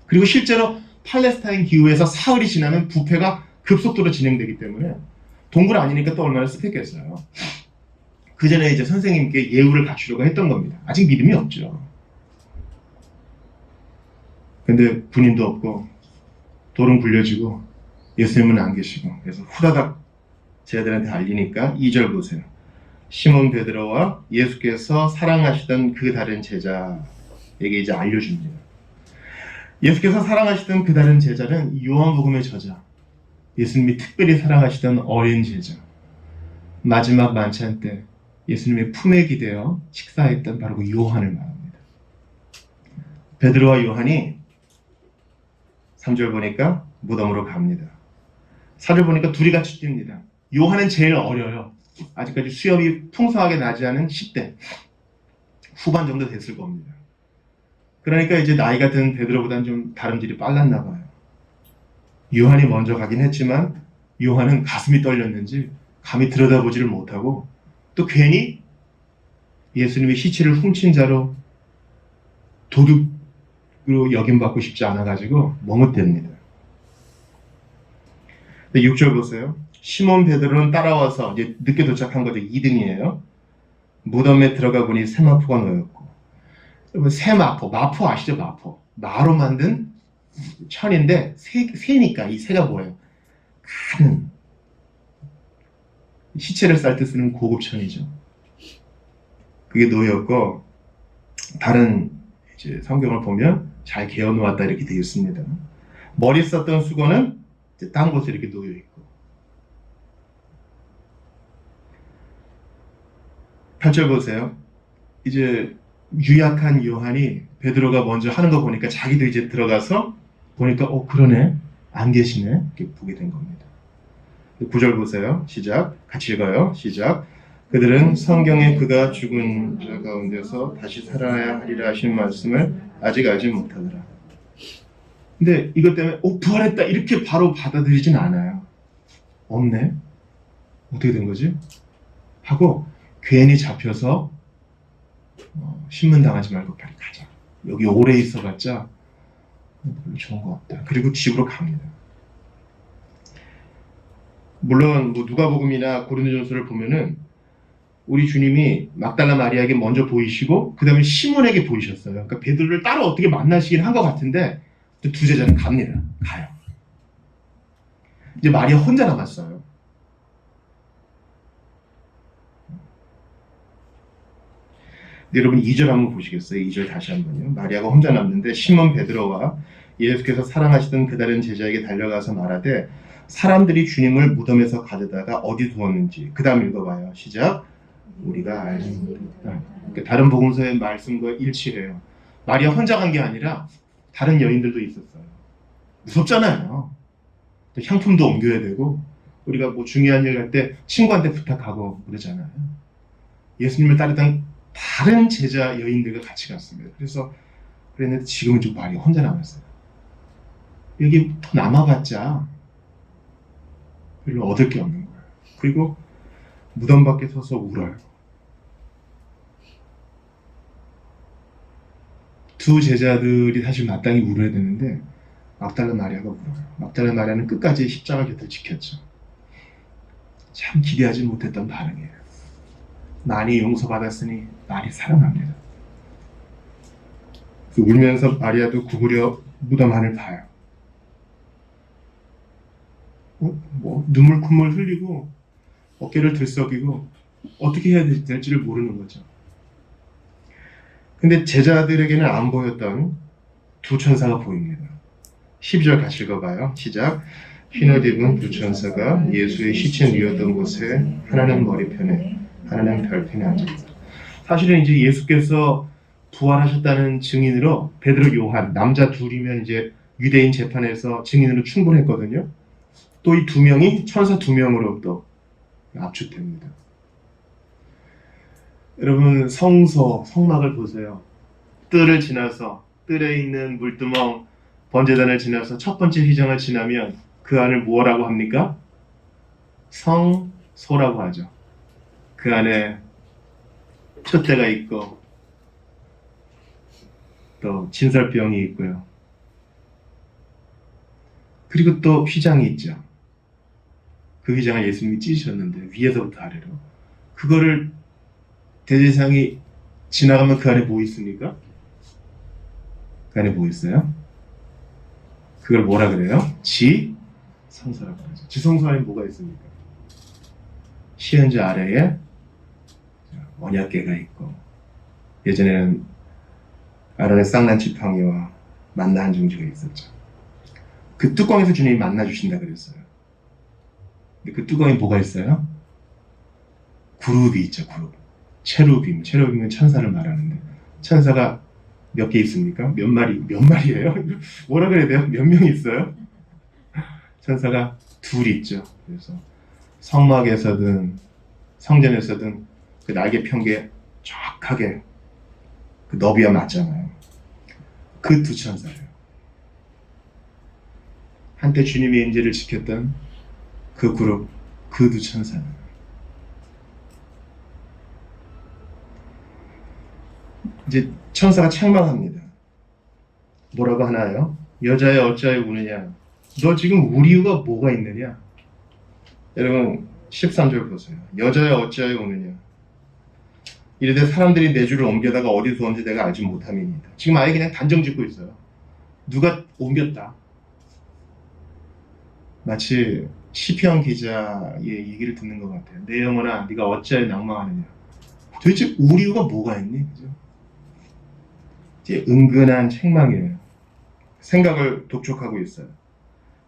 그리고 실제로 팔레스타인 기후에서 사흘이 지나면 부패가 급속도로 진행되기 때문에 동굴 아니니까 또 얼마나 습했겠어요. 그 전에 이제 선생님께 예우를 갖추려고 했던 겁니다. 아직 믿음이 없죠. 근데 군인도 없고 돌은 굴려지고 예수님은 안 계시고 그래서 후다닥 제자들한테 알리니까 2절 보세요. 시몬 베드로와 예수께서 사랑하시던 그 다른 제자에게 이제 알려줍니다. 예수께서 사랑하시던 그 다른 제자는 요한복음의 저자, 예수님이 특별히 사랑하시던 어린 제자, 마지막 만찬 때 예수님의 품에 기대어 식사했던 바로 그 요한을 말합니다. 베드로와 요한이 3절 보니까 무덤으로 갑니다. 4절 보니까 둘이 같이 뜁니다. 요한은 제일 어려요. 아직까지 수염이 풍성하게 나지 않은 10대 후반 정도 됐을 겁니다. 그러니까 이제 나이가 든 베드로보다는 좀 다름질이 빨랐나 봐요. 요한이 먼저 가긴 했지만 요한은 가슴이 떨렸는지 감히 들여다보지를 못하고 또 괜히 예수님의 시체를 훔친 자로 도둑으로 여김받고 싶지 않아가지고 머뭇댑니다. 6절 보세요. 시몬 베드로는 따라와서 이제 늦게 도착한 거죠. 2등이에요. 무덤에 들어가 보니 세마포가 놓였고, 세마포, 마포 아시죠? 마포. 마로 만든 천인데 새니까 이 새가 뭐예요? 큰 시체를 쌀 때 쓰는 고급 천이죠. 그게 놓였고 다른 이제 성경을 보면 잘 개어 놓았다 이렇게 되어 있습니다. 머리 썼던 수건은 이제 딴 곳에 이렇게 놓여 있고 8절 보세요. 이제 유약한 요한이 베드로가 먼저 하는 거 보니까 자기도 이제 들어가서 보니까 그러네 안 계시네 이렇게 보게 된 겁니다. 9절 보세요. 시작. 같이 읽어요. 시작. 그들은 성경에 그가 죽은 자 가운데서 다시 살아나야 하리라 하신 말씀을 아직 알지 못하더라. 근데 이것 때문에 부활했다 이렇게 바로 받아들이진 않아요. 없네. 어떻게 된 거지? 하고 괜히 잡혀서 신문 당하지 말고 빨리 가자. 여기 오래 있어봤자 별로 좋은 거 없다. 그리고 집으로 갑니다. 물론 뭐 누가복음이나 고린도전서를 보면은 우리 주님이 막달라 마리아에게 먼저 보이시고 그 다음에 시몬에게 보이셨어요. 그러니까 베드로를 따로 어떻게 만나시긴 한 것 같은데 또 두 제자는 갑니다. 가요. 이제 마리아 혼자 남았어요. 여러분 2절 한번 보시겠어요? 2절 다시 한번요. 마리아가 혼자 남는데 시몬 베드로와 예수께서 사랑하시던 그 다른 제자에게 달려가서 말하되 사람들이 주님을 무덤에서 가져다가 어디 두었는지 그 다음 읽어봐요. 시작. 우리가 알지 못했다. 그러니까 다른 복음서의 말씀과 일치해요. 마리아 혼자 간 게 아니라 다른 여인들도 있었어요. 무섭잖아요. 또 향품도 옮겨야 되고 우리가 뭐 중요한 일 할 때 친구한테 부탁하고 그러잖아요. 예수님을 따르던 다른 제자 여인들과 같이 갔습니다. 그래서 그랬는데 지금은 좀 마리아 혼자 남았어요. 여기 더 남아봤자 별로 얻을 게 없는 거예요. 그리고 무덤 밖에 서서 울어요. 두 제자들이 사실 마땅히 울어야 되는데 막달라 마리아가 울어요. 막달라 마리아는 끝까지 십자가 곁을 지켰죠. 참 기대하지 못했던 반응이에요. 많이 용서받았으니 많이 사랑합니다. 울면서 마리아도 구부려 무덤 안을 봐요. 눈물 콧물 흘리고 어깨를 들썩이고 어떻게 해야 될지를 모르는 거죠. 근데 제자들에게는 안 보였던 두 천사가 보입니다. 12절 같이 읽어봐요. 시작. 흰옷 입은 두 천사가 예수의 시체 누웠던 곳에 하나는 머리편에 하나는 별편에 앉았다. 사실은 이제 예수께서 부활하셨다는 증인으로 베드로, 요한 남자 둘이면 이제 유대인 재판에서 증인으로 충분했거든요. 또 이 두 명이 천사 두 명으로 또 압축됩니다. 여러분 성막을 보세요. 뜰을 지나서 뜰에 있는 물두멍 번제단을 지나서 첫 번째 휘장을 지나면 그 안을 뭐라고 합니까? 성소라고 하죠. 그 안에 촛대가 있고 또 진설병이 있고요. 그리고 또 휘장이 있죠. 그 휘장을 예수님이 찢으셨는데 위에서부터 아래로 그거를 대제사장이 지나가면 그 안에 뭐 있습니까? 그 안에 뭐 있어요? 그걸 뭐라 그래요? 지성소라고 하죠. 지성소 안에 뭐가 있습니까? 시은자 아래에 언약궤가 있고 예전에는 아론의 쌍난 지팡이와 만나 한 증거가 있었죠. 그 뚜껑에서 주님이 만나 주신다 그랬어요. 근데 그 뚜껑에 뭐가 있어요? 그룹이 있죠. 그룹. 체루빔은 천사를 말하는데 천사가 몇 개 있습니까? 몇 마리예요? 뭐라 그래야 돼요? 몇 명이 있어요? 천사가 둘 있죠. 그래서 성막에서든 성전에서든 그 날개 편 게 정확하게 그 너비와 맞잖아요. 그 두 천사예요. 한때 주님의 인재를 지켰던 그 그룹, 그 두 천사는 이제 천사가 책망합니다. 뭐라고 하나요? 여자여 어찌하여 우느냐? 너 지금 울 이유가 뭐가 있느냐? 여러분 13절 보세요. 여자여 어찌하여 우느냐? 이르되 사람들이 내 주를 옮겨다가 어디 두었는지 내가 알지 못함이니이다. 지금 아예 그냥 단정 짓고 있어요. 누가 옮겼다. 마치 시편 기자의 얘기를 듣는 것 같아요. 내 영혼아 네가 어찌하여 낭망하느냐. 도대체 울 이유가 뭐가 있니? 그죠? 이제 은근한 책망이에요. 생각을 독촉하고 있어요.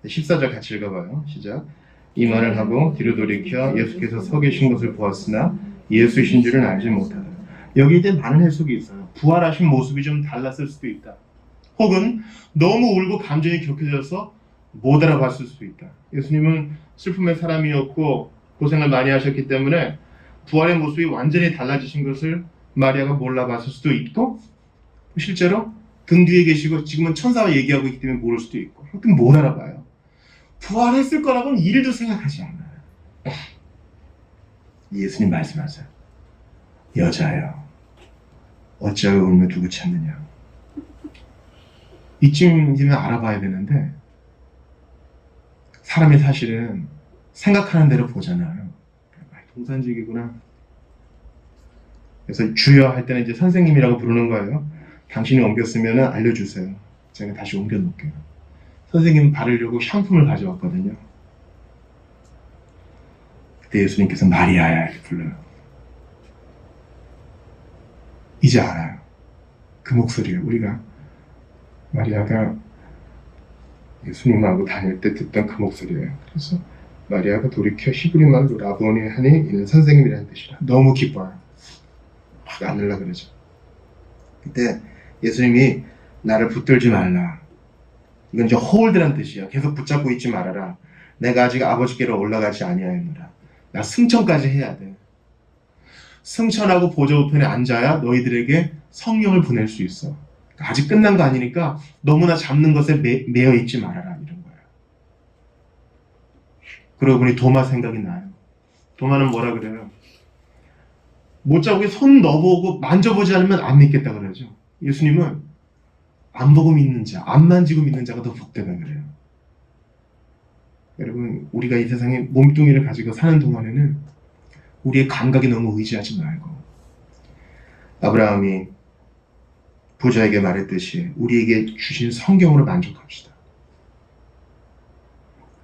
14절 같이 읽어봐요. 시작. 이 말을 하고 뒤로 돌이켜 예수께서 서 계신 것을 보았으나 예수이신 줄은 알지 못하다. 여기에 대해 많은 해석이 있어요. 부활하신 모습이 좀 달랐을 수도 있다. 혹은 너무 울고 감정이 격해져서 못 알아봤을 수도 있다. 예수님은 슬픔의 사람이었고 고생을 많이 하셨기 때문에 부활의 모습이 완전히 달라지신 것을 마리아가 몰라봤을 수도 있고, 실제로 등 뒤에 계시고 지금은 천사와 얘기하고 있기 때문에 모를 수도 있고, 하여튼 못 알아봐요. 부활했을 거라고는 일도 생각하지 않아요. 예수님 말씀하세요. 여자여, 어찌하여 울며 누구 찾느냐. 이쯤이면 알아봐야 되는데, 사람이 사실은 생각하는 대로 보잖아요. 동산직이구나. 그래서 주여 할 때는 이제 선생님이라고 부르는 거예요. 당신이 옮겼으면 알려주세요. 제가 다시 옮겨 놓을게요. 선생님 바르려고 향품을 가져왔거든요. 그때 예수님께서 마리아야 이렇게 불러요. 이제 알아요. 그 목소리를 우리가 마리아가 예수님하고 다닐 때 듣던 그 목소리예요. 그래서 마리아가 돌이켜 히브리 말로 라보니 하니 이는 선생님이라는 뜻이라. 너무 기뻐요. 막 안으려 그러죠. 그때 예수님이 나를 붙들지 말라. 이건 이제 홀드란 뜻이야. 계속 붙잡고 있지 말아라. 내가 아직 아버지께로 올라가지 아니하였노라. 나 승천까지 해야 돼. 승천하고 보좌 우편에 앉아야 너희들에게 성령을 보낼 수 있어. 아직 끝난 거 아니니까 너무나 잡는 것에 매여 있지 말아라. 이런 거예요. 그러고 보니 도마 생각이 나요. 도마는 뭐라 그래요? 못자국에 손 넣어보고 만져보지 않으면 안 믿겠다 그러죠. 예수님은 안 보고 믿는 자, 안 만지고 믿는 자가 더 복되다 그래요. 여러분, 우리가 이 세상에 몸뚱이를 가지고 사는 동안에는 우리의 감각에 너무 의지하지 말고, 아브라함이 부자에게 말했듯이 우리에게 주신 성경으로 만족합시다.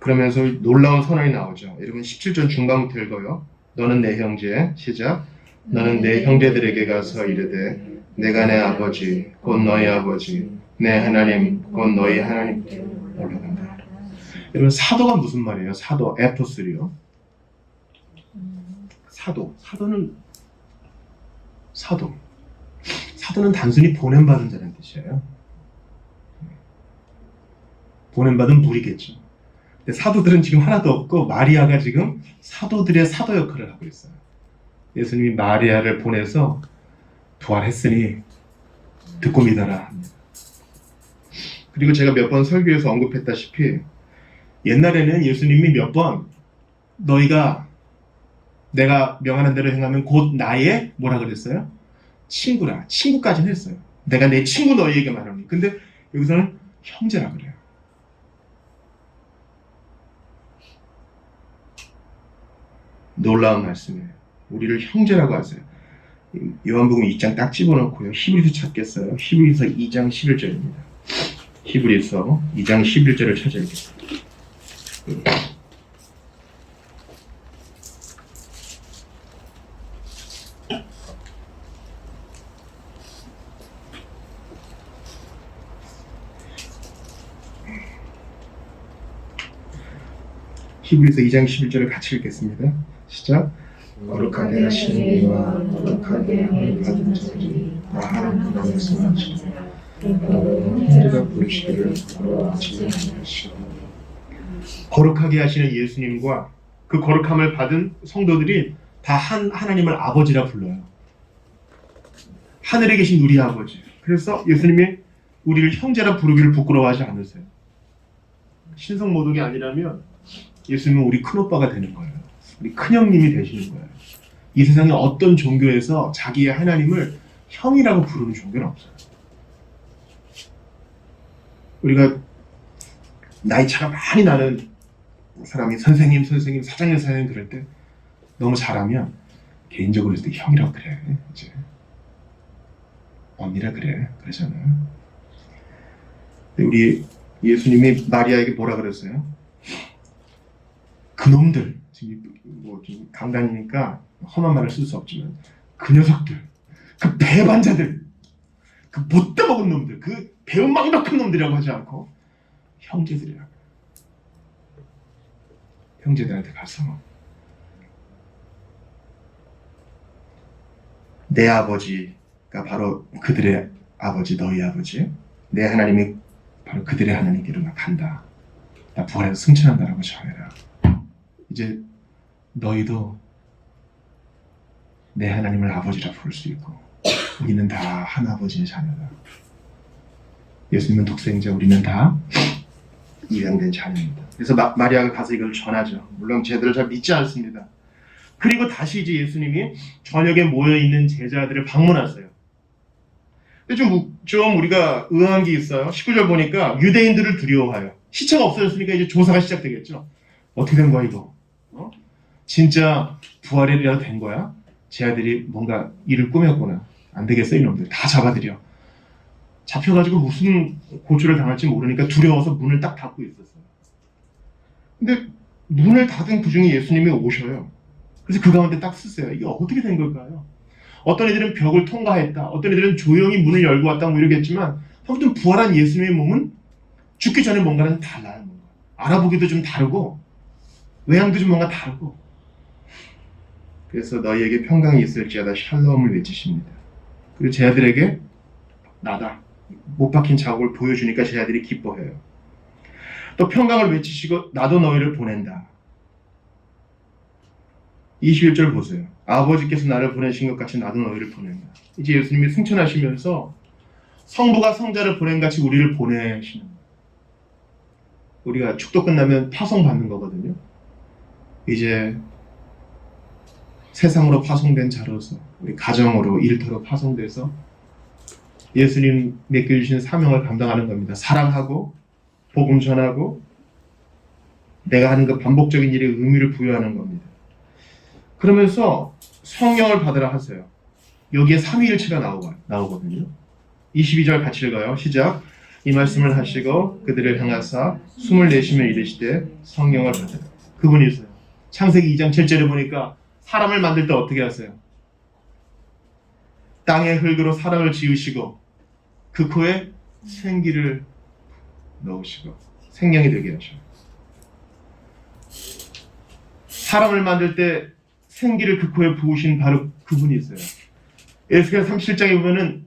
그러면서 놀라운 선언이 나오죠. 여러분 17절 중간부터 읽어요. 너는 내 형제, 시작. 너는 내 형제들에게 가서 이르되 내가 내 아버지 곧 너희 아버지 내 하나님 곧 너희 하나님께 올라간다. 여러분 사도가 무슨 말이에요? 사도, 에토스리요. 사도는 단순히 보냄받은 자라는 뜻이에요. 보냄받은 무리겠죠. 근데 사도들은 지금 하나도 없고 마리아가 지금 사도들의 사도 역할을 하고 있어요. 예수님이 마리아를 보내서 부활했으니 듣고 믿어라. 그리고 제가 몇 번 설교에서 언급했다시피 옛날에는 예수님이 몇 번 너희가 내가 명하는 대로 행하면 곧 나의 뭐라 그랬어요? 친구라. 친구까지는 했어요. 내가 내 친구 너희에게 말하니. 근데 여기서는 형제라 그래요. 놀라운 말씀이에요. 우리를 형제라고 하세요. 요한복음 2장 딱 집어넣고요. 히브리서 찾겠어요. 히브리서 2장 11절입니다. 히브리서 2장 11절을 찾아야겠습니다. 히브리서 2장 11절을 같이 읽겠습니다. 시작. 거룩하게 하시는 이와 거룩하게 함을 받은 자들이 다 하나님 말씀하시라. 형제가 부르시기를 부끄러워하지 아니하시오. 거룩하게 하시는 예수님과 그 거룩함을 받은 성도들이 다 하나님을 아버지라 불러요. 하늘에 계신 우리 아버지. 그래서 예수님이 우리를 형제라 부르기를 부끄러워하지 않으세요. 신성모독이 아니라면 예수님은 우리 큰오빠가 되는 거예요. 우리 큰형님이 되시는 거예요. 이 세상에 어떤 종교에서 자기의 하나님을 형이라고 부르는 종교는 없어요. 우리가 나이 차가 많이 나는 사람이 선생님, 사장님 그럴 때 너무 잘하면 개인적으로 했을 때 형이라고 그래. 이제 언니라 그래. 그러잖아요. 우리 예수님이 마리아에게 뭐라 그랬어요? 그놈들, 지금 좀 강단이니까 험한 말을 쓸 수 없지만 그 녀석들, 그 배반자들, 그 못돼 먹은 놈들, 그 배은망덕한 놈들이라고 하지 않고 형제들이라고. 형제들한테 가서 내 아버지가 바로 그들의 아버지, 너희 아버지, 내 하나님이 바로 그들의 하나님께로 막 간다. 나 부활해서 승천한다라고 전해라. 이제 너희도 내 하나님을 아버지라 부를 수 있고 우리는 다 한 아버지의 자녀다. 예수님은 독생자, 우리는 다 입양된 자녀입니다. 그래서 마리아가 가서 이걸 전하죠. 물론 제대로 잘 믿지 않습니다. 그리고 다시 이제 예수님이 저녁에 모여있는 제자들을 방문하세요. 근데 좀 우리가 의아한 게 있어요. 19절 보니까 유대인들을 두려워하여. 시체가 없어졌으니까 이제 조사가 시작되겠죠. 어떻게 된 거야 이거? 진짜 부활이라도 된 거야? 제 아들이 뭔가 일을 꾸몄구나. 안 되겠어 이놈들. 다 잡아들여. 잡혀가지고 무슨 고초를 당할지 모르니까 두려워서 문을 딱 닫고 있었어요. 근데 문을 닫은 그 중에 예수님이 오셔요. 그래서 그 가운데 딱 쓰세요. 이게 어떻게 된 걸까요? 어떤 이들은 벽을 통과했다. 어떤 이들은 조용히 문을 열고 왔다 뭐 이러겠지만 아무튼 부활한 예수님의 몸은 죽기 전에 뭔가는 달라요. 뭔가. 알아보기도 좀 다르고 외양도 좀 뭔가 다르고 그래서 너희에게 평강이 있을지어다 샬롬을 외치십니다. 그리고 제 아들에게 나다. 못 박힌 자국을 보여주니까 제 아들이 기뻐해요. 또 평강을 외치시고 나도 너희를 보낸다. 21절 보세요. 아버지께서 나를 보내신 것 같이 나도 너희를 보낸다. 이제 예수님이 승천하시면서 성부가 성자를 보낸 같이 우리를 보내시는 거예요. 우리가 축도 끝나면 파송받는 거거든요. 이제 세상으로 파송된 자로서 우리 가정으로 일터로 파송돼서 예수님 맡겨주신 사명을 감당하는 겁니다. 사랑하고 복음 전하고 내가 하는 그 반복적인 일에 의미를 부여하는 겁니다. 그러면서 성령을 받으라 하세요. 여기에 삼위일체가 나오거든요. 22절 같이 읽어요. 시작. 이 말씀을 하시고 그들을 향하사 숨을 내쉬며 이르시되 성령을 받으라. 그분이 있어요. 창세기 2장 7절에 보니까 사람을 만들 때 어떻게 하세요? 땅의 흙으로 사람을 지으시고 그 코에 생기를 넣으시고 생명이 되게 하셔요. 사람을 만들 때 생기를 그 코에 부으신 바로 그분이 있어요. 에스겔 37장에 보면은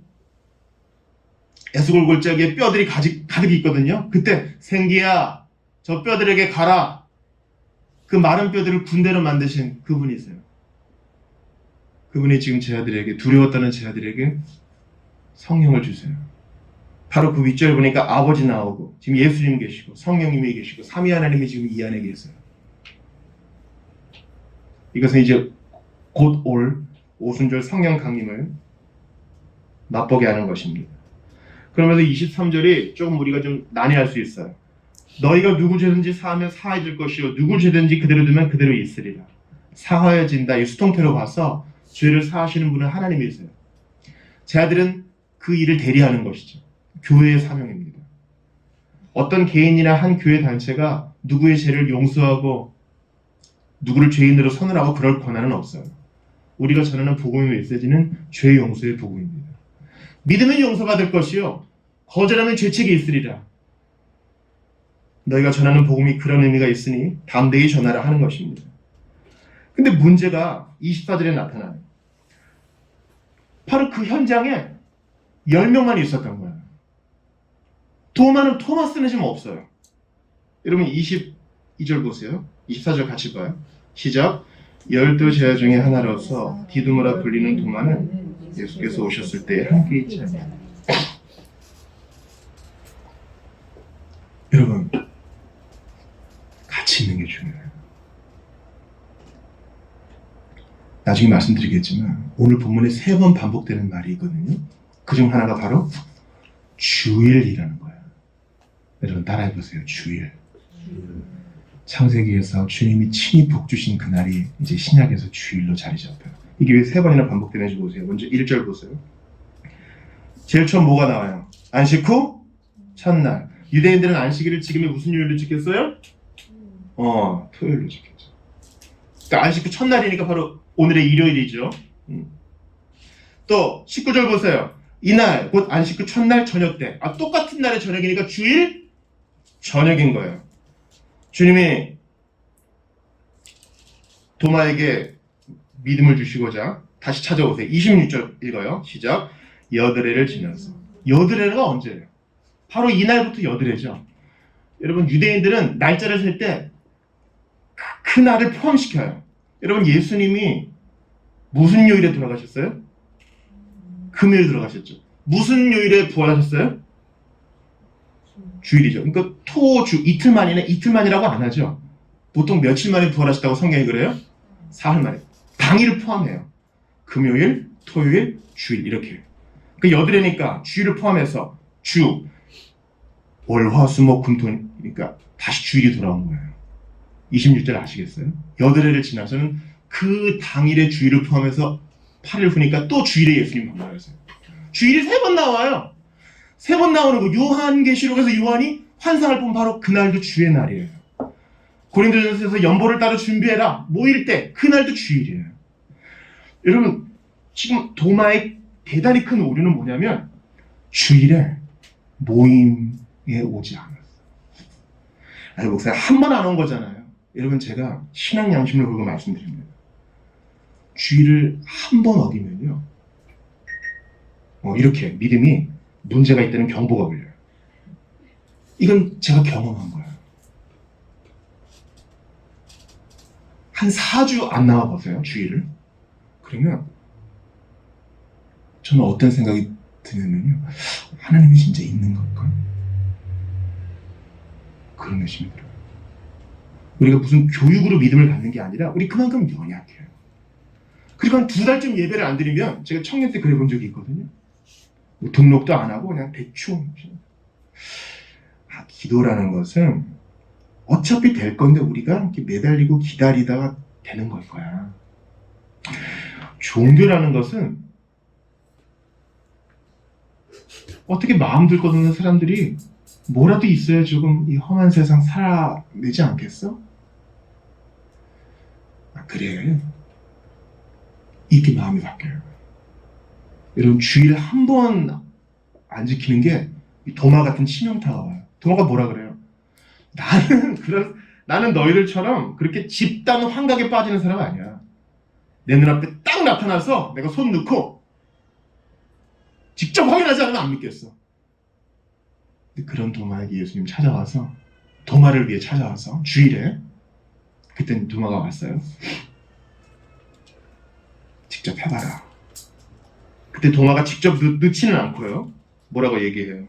에스골골짜기에 뼈들이 가득 있거든요. 그때 생기야 저 뼈들에게 가라. 그 마른 뼈들을 군대로 만드신 그분이 있어요. 그분이 지금 제 아들에게 두려웠다는 제 아들에게 성령을 주세요. 바로 그 윗절에 보니까 아버지 나오고 지금 예수님 계시고 성령님이 계시고 삼위 하나님이 지금 이 안에 계세요. 이것은 이제 곧 올 오순절 성령 강림을 맛보게 하는 것입니다. 그러면서 23절이 조금 우리가 좀 난해할 수 있어요. 너희가 누구 죄든지 사하면 사해질 것이요 누구 죄든지 그대로 두면 그대로 있으리라. 사하여진다. 이 수통태로 봐서 죄를 사하시는 분은 하나님이세요. 제 아들은 그 일을 대리하는 것이죠. 교회의 사명입니다. 어떤 개인이나 한 교회 단체가 누구의 죄를 용서하고 누구를 죄인으로 선언하고 그럴 권한은 없어요. 우리가 전하는 복음의 메시지는 죄 용서의 복음입니다. 믿으면 용서받을 것이요 거절하면 죄책이 있으리라. 너희가 전하는 복음이 그런 의미가 있으니 담대히 전하라 하는 것입니다. 근데 문제가 24절에 나타나요. 바로 그 현장에 10명만 있었던 거예요. 토마스는 지금 없어요. 여러분 22절 보세요. 24절 같이 봐요. 시작. 12 제자 중에 하나로서 디두모라 불리는 도마는 예수께서 오셨을 때 함께 있지 않냐. 여러분 같이 있는 게 중요해요. 나중에 말씀드리겠지만 오늘 본문에 3번 반복되는 말이 있거든요. 그중 하나가 바로 주일이라는 거예요. 여러분 따라해보세요. 주일. 창세기에서 주님이 친히 복 주신 그날이 이제 신약에서 주일로 자리 잡혀요. 이게 왜 3번이나 반복되는지 보세요. 먼저 1절 보세요. 제일 처음 뭐가 나와요? 안식 후 첫날. 유대인들은 안식일을 지금의 무슨 요일로 지켰어요? 토요일로 지켰죠. 그러니까 안식 후 첫날이니까 바로 오늘의 일요일이죠. 또 19절 보세요. 이날 곧 안식 후 첫날 저녁 때. 똑같은 날의 저녁이니까 주일 저녁인 거예요. 주님이 도마에게 믿음을 주시고자 다시 찾아오세요. 26절 읽어요. 시작. 여드레를 지나서. 여드레가 언제예요? 바로 이날부터 여드레죠. 여러분 유대인들은 날짜를 셀 때 그 날을 포함시켜요. 여러분 예수님이 무슨 요일에 돌아가셨어요? 금요일 돌아가셨죠. 무슨 요일에 부활하셨어요? 주일이죠. 그러니까 토, 주 이틀 만이네. 이틀 만이라고 안 하죠. 보통 며칠 만에 부활하셨다고 성경이 그래요? 사흘 만에. 당일을 포함해요. 금요일, 토요일, 주일 이렇게. 그 여드레니까 주일을 포함해서 주, 월, 화, 수, 목, 금, 토니까 다시 주일이 돌아온 거예요. 26절 아시겠어요? 여드레를 지나서는 그 당일의 주일을 포함해서 8일 후니까 또 주일에 예수님 방문하셨어요. 주일이 3번 나와요. 3번 나오는 거. 요한계시록에서 요한이 환상을 본 바로 그날도 주의 날이에요. 고린도전서에서 연보를 따로 준비해라. 모일 때 그날도 주일이에요. 여러분 지금 도마의 대단히 큰 오류는 뭐냐면 주일에 모임에 오지 않았어요. 아니 목사님 한 번 안 온 거잖아요. 여러분 제가 신앙 양심을 걸고 말씀드립니다. 주일을 한 번 어기면요 이렇게 믿음이 문제가 있다는 경보가 울려요. 이건 제가 경험한 거예요. 한 4주 안 나와 보세요, 주일을. 그러면 저는 어떤 생각이 드냐면요, 하나님이 진짜 있는 걸까? 그런 의심이 들어요. 우리가 무슨 교육으로 믿음을 갖는 게 아니라 우리 그만큼 연약해요. 그리고 한 2달쯤 예배를 안 드리면, 제가 청년 때 그래 본 적이 있거든요. 뭐 등록도 안 하고 그냥 대충. 기도라는 것은 어차피 될 건데 우리가 이렇게 매달리고 기다리다가 되는 걸 거야. 종교라는 것은 어떻게 마음 들 것 없는 사람들이 뭐라도 있어야 조금 이 험한 세상 살아내지 않겠어? 그래. 이렇게 마음이 바뀌어요. 여러분 주일 한 번 안 지키는 게 도마 같은 치명타가 와요. 도마가 뭐라 그래요? 나는 너희들처럼 그렇게 집단 환각에 빠지는 사람 아니야. 내 눈앞에 딱 나타나서 내가 손 넣고 직접 확인하지 않으면 안 믿겠어. 근데 그런 도마에게 예수님 찾아와서, 도마를 위해 찾아와서 주일에, 그때는 도마가 왔어요. 직접 해봐라. 그때 도마가 직접 넣지는 않고요. 뭐라고 얘기해요?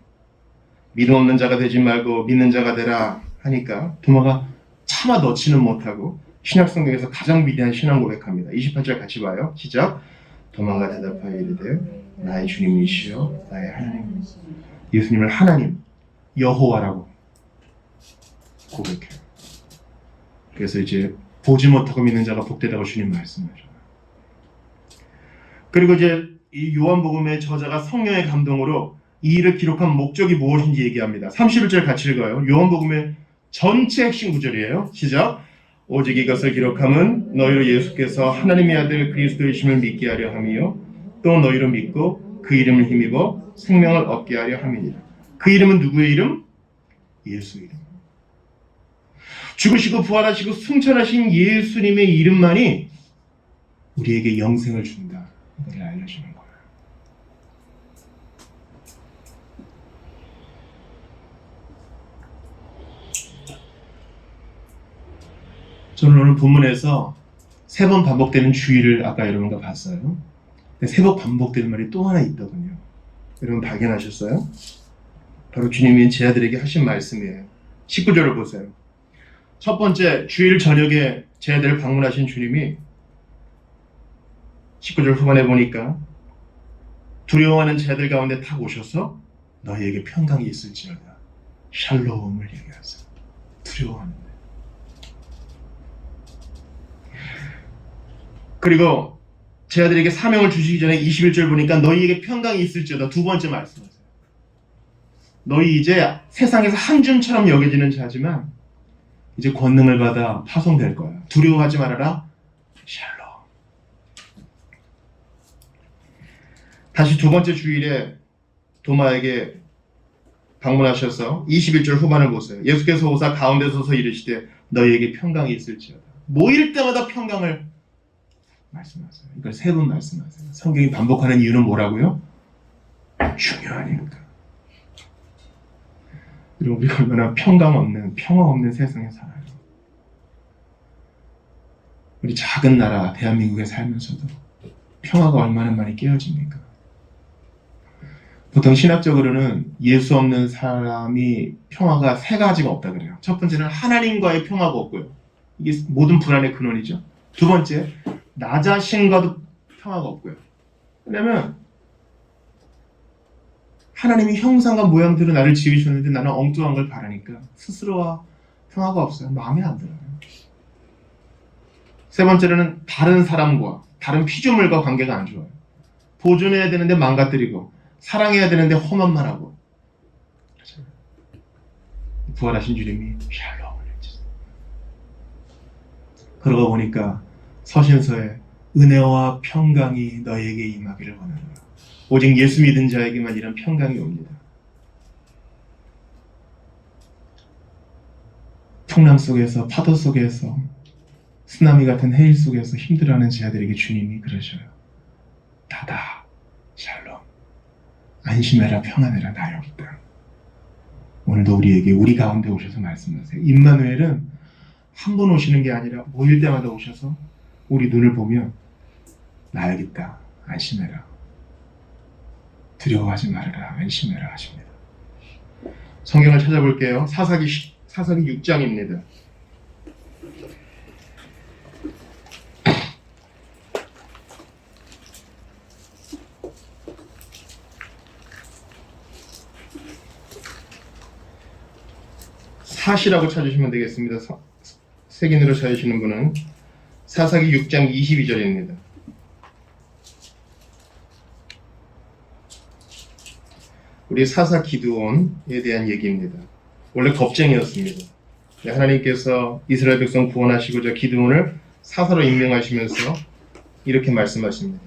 믿음 없는 자가 되지 말고 믿는 자가 되라 하니까 도마가 차마 넣지는 못하고 신약성경에서 가장 위대한 신앙 고백합니다. 28절 같이 봐요. 시작. 도마가 대답하여 이르되 나의 주님이시여 나의 하나님. 예수님을 하나님, 여호와라고 고백해요. 그래서 이제 보지 못하고 믿는 자가 복되다고 주님 말씀하셔요. 그리고 이제 이 요한복음의 저자가 성령의 감동으로 이 일을 기록한 목적이 무엇인지 얘기합니다. 31절 같이 읽어요. 요한복음의 전체 핵심 구절이에요. 시작. 오직 이것을 기록함은 너희로 예수께서 하나님의 아들 그리스도이심을 믿게 하려 함이요 또 너희로 믿고 그 이름을 힘입어 생명을 얻게 하려 함이니라. 그 이름은 누구의 이름? 예수 이름. 죽으시고 부활하시고 승천하신 예수님의 이름만이 우리에게 영생을 준다. 이걸 알려주는 거예요. 저는 오늘 본문에서 3번 반복되는 주의를 아까 여러분과 봤어요. 근데 3번 반복되는 말이 또 하나 있더군요. 여러분 발견하셨어요? 바로 주님이 제 아들에게 하신 말씀이에요. 19절을 보세요. 첫 번째, 주일 저녁에 제 아들을 방문하신 주님이 19절 후반에 보니까 두려워하는 제 아들 가운데 탁 오셔서 너희에게 평강이 있을지어다. 샬롬을 얘기하세요. 두려워하는데. 그리고 제 아들에게 사명을 주시기 전에 21절 보니까 너희에게 평강이 있을지어다. 두 번째 말씀하세요. 너희 이제 세상에서 한 줌처럼 여겨지는 자지만 이제 권능을 받아 파송될 거야. 두려워하지 말아라. 샬롬. 다시 두 번째 주일에 도마에게 방문하셔서 21절 후반을 보세요. 예수께서 오사 가운데 서서 이르시되 너희에게 평강이 있을지어다. 모일 때마다 평강을 말씀하세요. 이걸 3번 말씀하세요. 성경이 반복하는 이유는 뭐라고요? 중요하니까. 그리고 우리가 얼마나 평강 없는, 평화 없는 세상에 살아요. 우리 작은 나라 대한민국에 살면서도 평화가 얼마나 많이 깨어집니까? 보통 신학적으로는 예수 없는 사람이 평화가 세 가지가 없다 그래요. 첫 번째는 하나님과의 평화가 없고요. 이게 모든 불안의 근원이죠. 두 번째, 나 자신과도 평화가 없고요. 왜냐면 하나님이 형상과 모양대로 나를 지으셨는데 나는 엉뚱한 걸 바라니까 스스로와 평화가 없어요. 마음에 안 들어요. 세 번째로는 다른 사람과 다른 피조물과 관계가 안 좋아요. 보존해야 되는데 망가뜨리고 사랑해야 되는데 험한 말하고. 부활하신 주님이 샬롬을 해주세요. 그러고 보니까 서신서에 은혜와 평강이 너에게 임하기를 원하노라. 오직 예수 믿은 자에게만 이런 평강이 옵니다. 풍랑 속에서, 파도 속에서, 쓰나미 같은 해일 속에서 힘들어하는 자들에게 주님이 그러셔요. 다다 샬롬, 안심해라, 평안해라, 나 여기 있다. 오늘도 우리에게, 우리 가운데 오셔서 말씀하세요. 임마누엘은 한 번 오시는 게 아니라 모일 때마다 오셔서 우리 눈을 보며 나 여기 있다, 안심해라, 두려워하지 말아라, 안심해라 하십니다. 성경을 찾아볼게요. 사사기 6장입니다. 사시라고 찾으시면 되겠습니다. 색인으로 찾으시는 분은 사사기 6장 22절입니다. 우리 사사 기드온에 대한 얘기입니다. 원래 겁쟁이였습니다. 하나님께서 이스라엘 백성 구원하시고자 기드온을 사사로 임명하시면서 이렇게 말씀하십니다.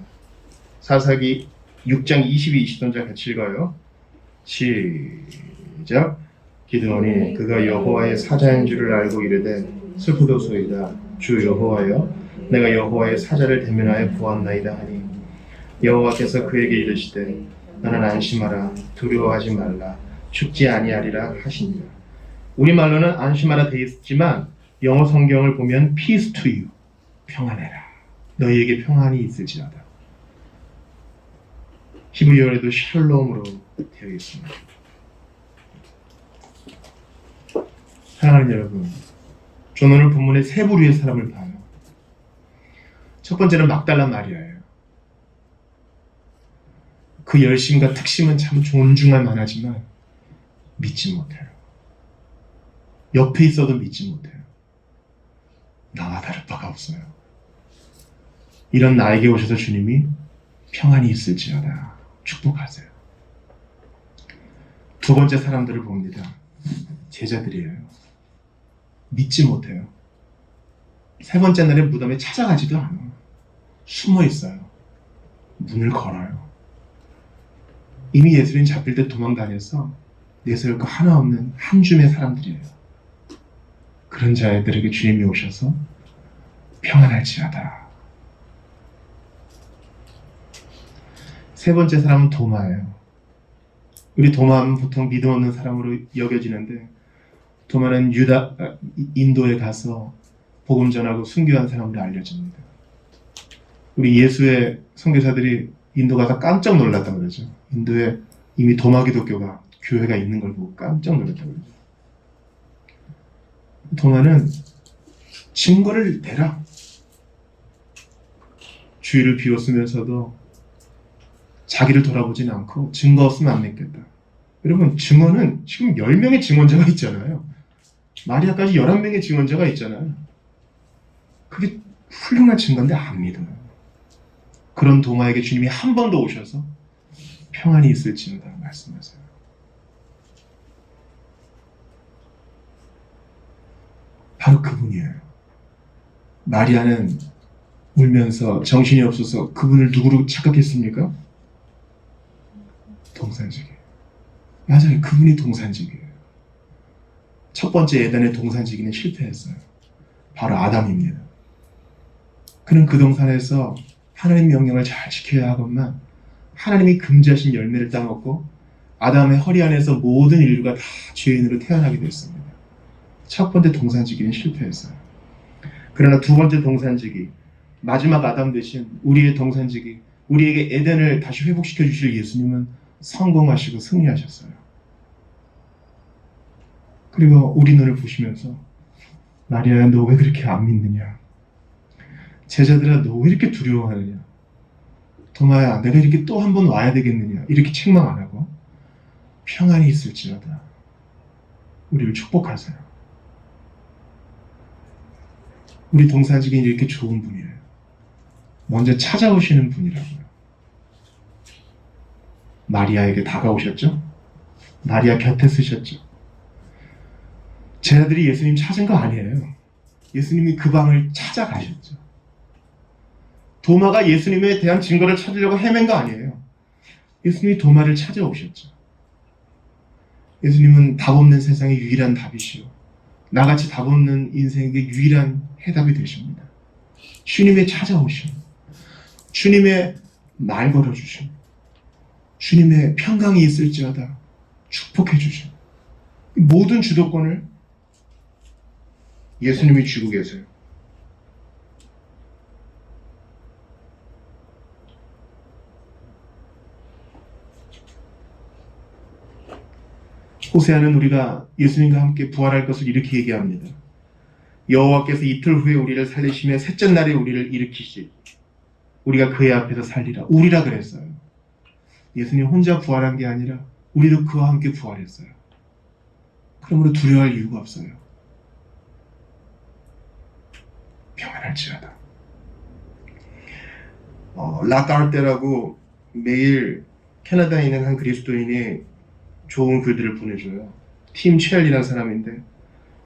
사사기 6장 22, 23절 같이 읽어요. 시작. 기드온이 그가 여호와의 사자인 줄을 알고 이르되 슬프도소이다. 주 여호와여, 내가 여호와의 사자를 대면하여 보았나이다 하니 여호와께서 그에게 이르시되 너는 안심하라, 두려워하지 말라, 죽지 아니하리라 하시니라. 우리말로는 안심하라 되어 있지만 영어 성경을 보면 peace to you, 평안해라, 너희에게 평안이 있을지어다. 히브리어에도 샬롬으로 되어 있습니다. 사랑하는 여러분, 저는 오늘 본문의 세 부류의 사람을 봐요. 첫 번째는 막달라 마리아예요. 그 열심과 특심은 참 존중할 만하지만 믿지 못해요. 옆에 있어도 믿지 못해요. 나와 다를 바가 없어요. 이런 나에게 오셔서 주님이 평안이 있을지어다 축복하세요. 두 번째 사람들을 봅니다. 제자들이에요. 믿지 못해요. 세 번째 날에 무덤에 찾아가지도 않아. 숨어 있어요. 문을 걸어요. 이미 예수님 잡힐 때 도망다녀서 내세울 거 하나 없는 한 줌의 사람들이에요. 그런 자들에게 주님이 오셔서 평안할지어다. 세 번째 사람은 도마예요. 우리 도마는 보통 믿음 없는 사람으로 여겨지는데 도마는 인도에 가서 복음 전하고 순교한 사람으로 알려집니다. 우리 예수의 선교사들이 인도 가서 깜짝 놀랐다고 그러죠. 인도에 이미 도마 기독교가 교회가 있는 걸 보고 깜짝 놀랐다고 그러죠. 도마는 증거를 대라. 주의를 비웠으면서도 자기를 돌아보진 않고 증거 없으면 안 믿겠다. 여러분, 증언은 지금 10명의 증언자가 있잖아요. 마리아까지 11명의 증언자가 있잖아요. 그게 훌륭한 증거인데 안 믿어요. 그런 도마에게 주님이 한 번 더 오셔서 평안이 있을지어다 말씀하세요. 바로 그분이에요. 마리아는 울면서 정신이 없어서 그분을 누구로 착각했습니까? 동산직이에요. 맞아요. 그분이 동산직이에요. 첫 번째 에덴의 동산지기는 실패했어요. 바로 아담입니다. 그는 그 동산에서 하나님 명령을 잘 지켜야 하건만 하나님이 금지하신 열매를 따먹고 아담의 허리 안에서 모든 인류가 다 죄인으로 태어나게 됐습니다. 첫 번째 동산지기는 실패했어요. 그러나 두 번째 동산지기, 마지막 아담 대신 우리의 동산지기, 우리에게 에덴을 다시 회복시켜 주실 예수님은 성공하시고 승리하셨어요. 그리고 우리 눈을 보시면서 마리아야, 너 왜 그렇게 안 믿느냐? 제자들아, 너 왜 이렇게 두려워하느냐? 도마야, 내가 이렇게 또 한 번 와야 되겠느냐? 이렇게 책망 안 하고 평안히 있을지어다 우리를 축복하세요. 우리 동산지기는 이렇게 좋은 분이에요. 먼저 찾아오시는 분이라고요. 마리아에게 다가오셨죠? 마리아 곁에 서셨죠? 제자들이 예수님 찾은 거 아니에요. 예수님이 그 방을 찾아가셨죠. 도마가 예수님에 대한 증거를 찾으려고 헤맨 거 아니에요. 예수님이 도마를 찾아오셨죠. 예수님은 답 없는 세상의 유일한 답이시오. 나같이 답 없는 인생에게 유일한 해답이 되십니다. 주님의 찾아오심, 주님의 말 걸어주심, 주님의 평강이 있을지어다 축복해 주심, 모든 주도권을 예수님이 쥐고 계세요. 호세아는 우리가 예수님과 함께 부활할 것을 이렇게 얘기합니다. 여호와께서 이틀 후에 우리를 살리시며 셋째 날에 우리를 일으키시. 우리가 그의 앞에서 살리라. 우리라 그랬어요. 예수님 혼자 부활한 게 아니라 우리도 그와 함께 부활했어요. 그러므로 두려워할 이유가 없어요. 평안할지어다. 라카르테라고 매일 캐나다에 있는 한 그리스도인이 좋은 글들을 보내줘요. 팀 첼이라는 사람인데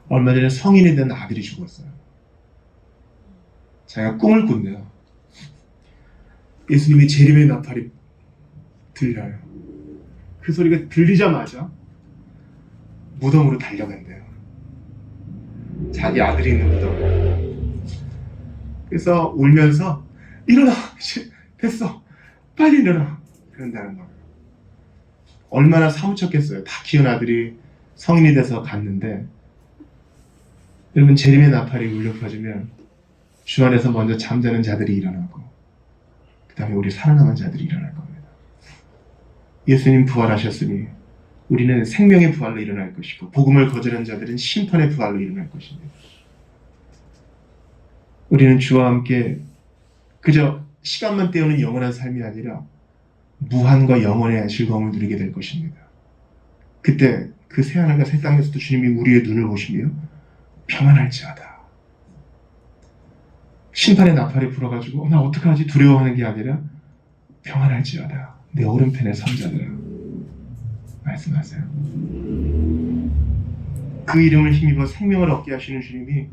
얼마 전에 성인이 된 아들이 죽었어요. 자기가 꿈을 꾼대요. 예수님의 재림의 나팔이 들려요. 그 소리가 들리자마자 무덤으로 달려간대요. 자기 아들이 있는 무덤. 그래서 울면서 일어나! 됐어! 빨리 일어나! 그런다는 거예요. 얼마나 사무쳤겠어요. 다 키운 아들이 성인이 돼서 갔는데, 여러분, 재림의 나팔이 울려 퍼지면 주 안에서 먼저 잠자는 자들이 일어나고 그 다음에 우리 살아남은 자들이 일어날 겁니다. 예수님 부활하셨으니 우리는 생명의 부활로 일어날 것이고, 복음을 거절한 자들은 심판의 부활로 일어날 것입니다. 우리는 주와 함께 그저 시간만 때우는 영원한 삶이 아니라 무한과 영원의 즐거움을 누리게 될 것입니다. 그때 그 새하늘과 새 땅에서도 주님이 우리의 눈을 보시며 평안할지어다. 심판의 나팔이 불어가지고 나 어떡하지 두려워하는 게 아니라 평안할지어다. 내 오른편에 선 자들아 말씀하세요. 그 이름을 힘입어 생명을 얻게 하시는 주님이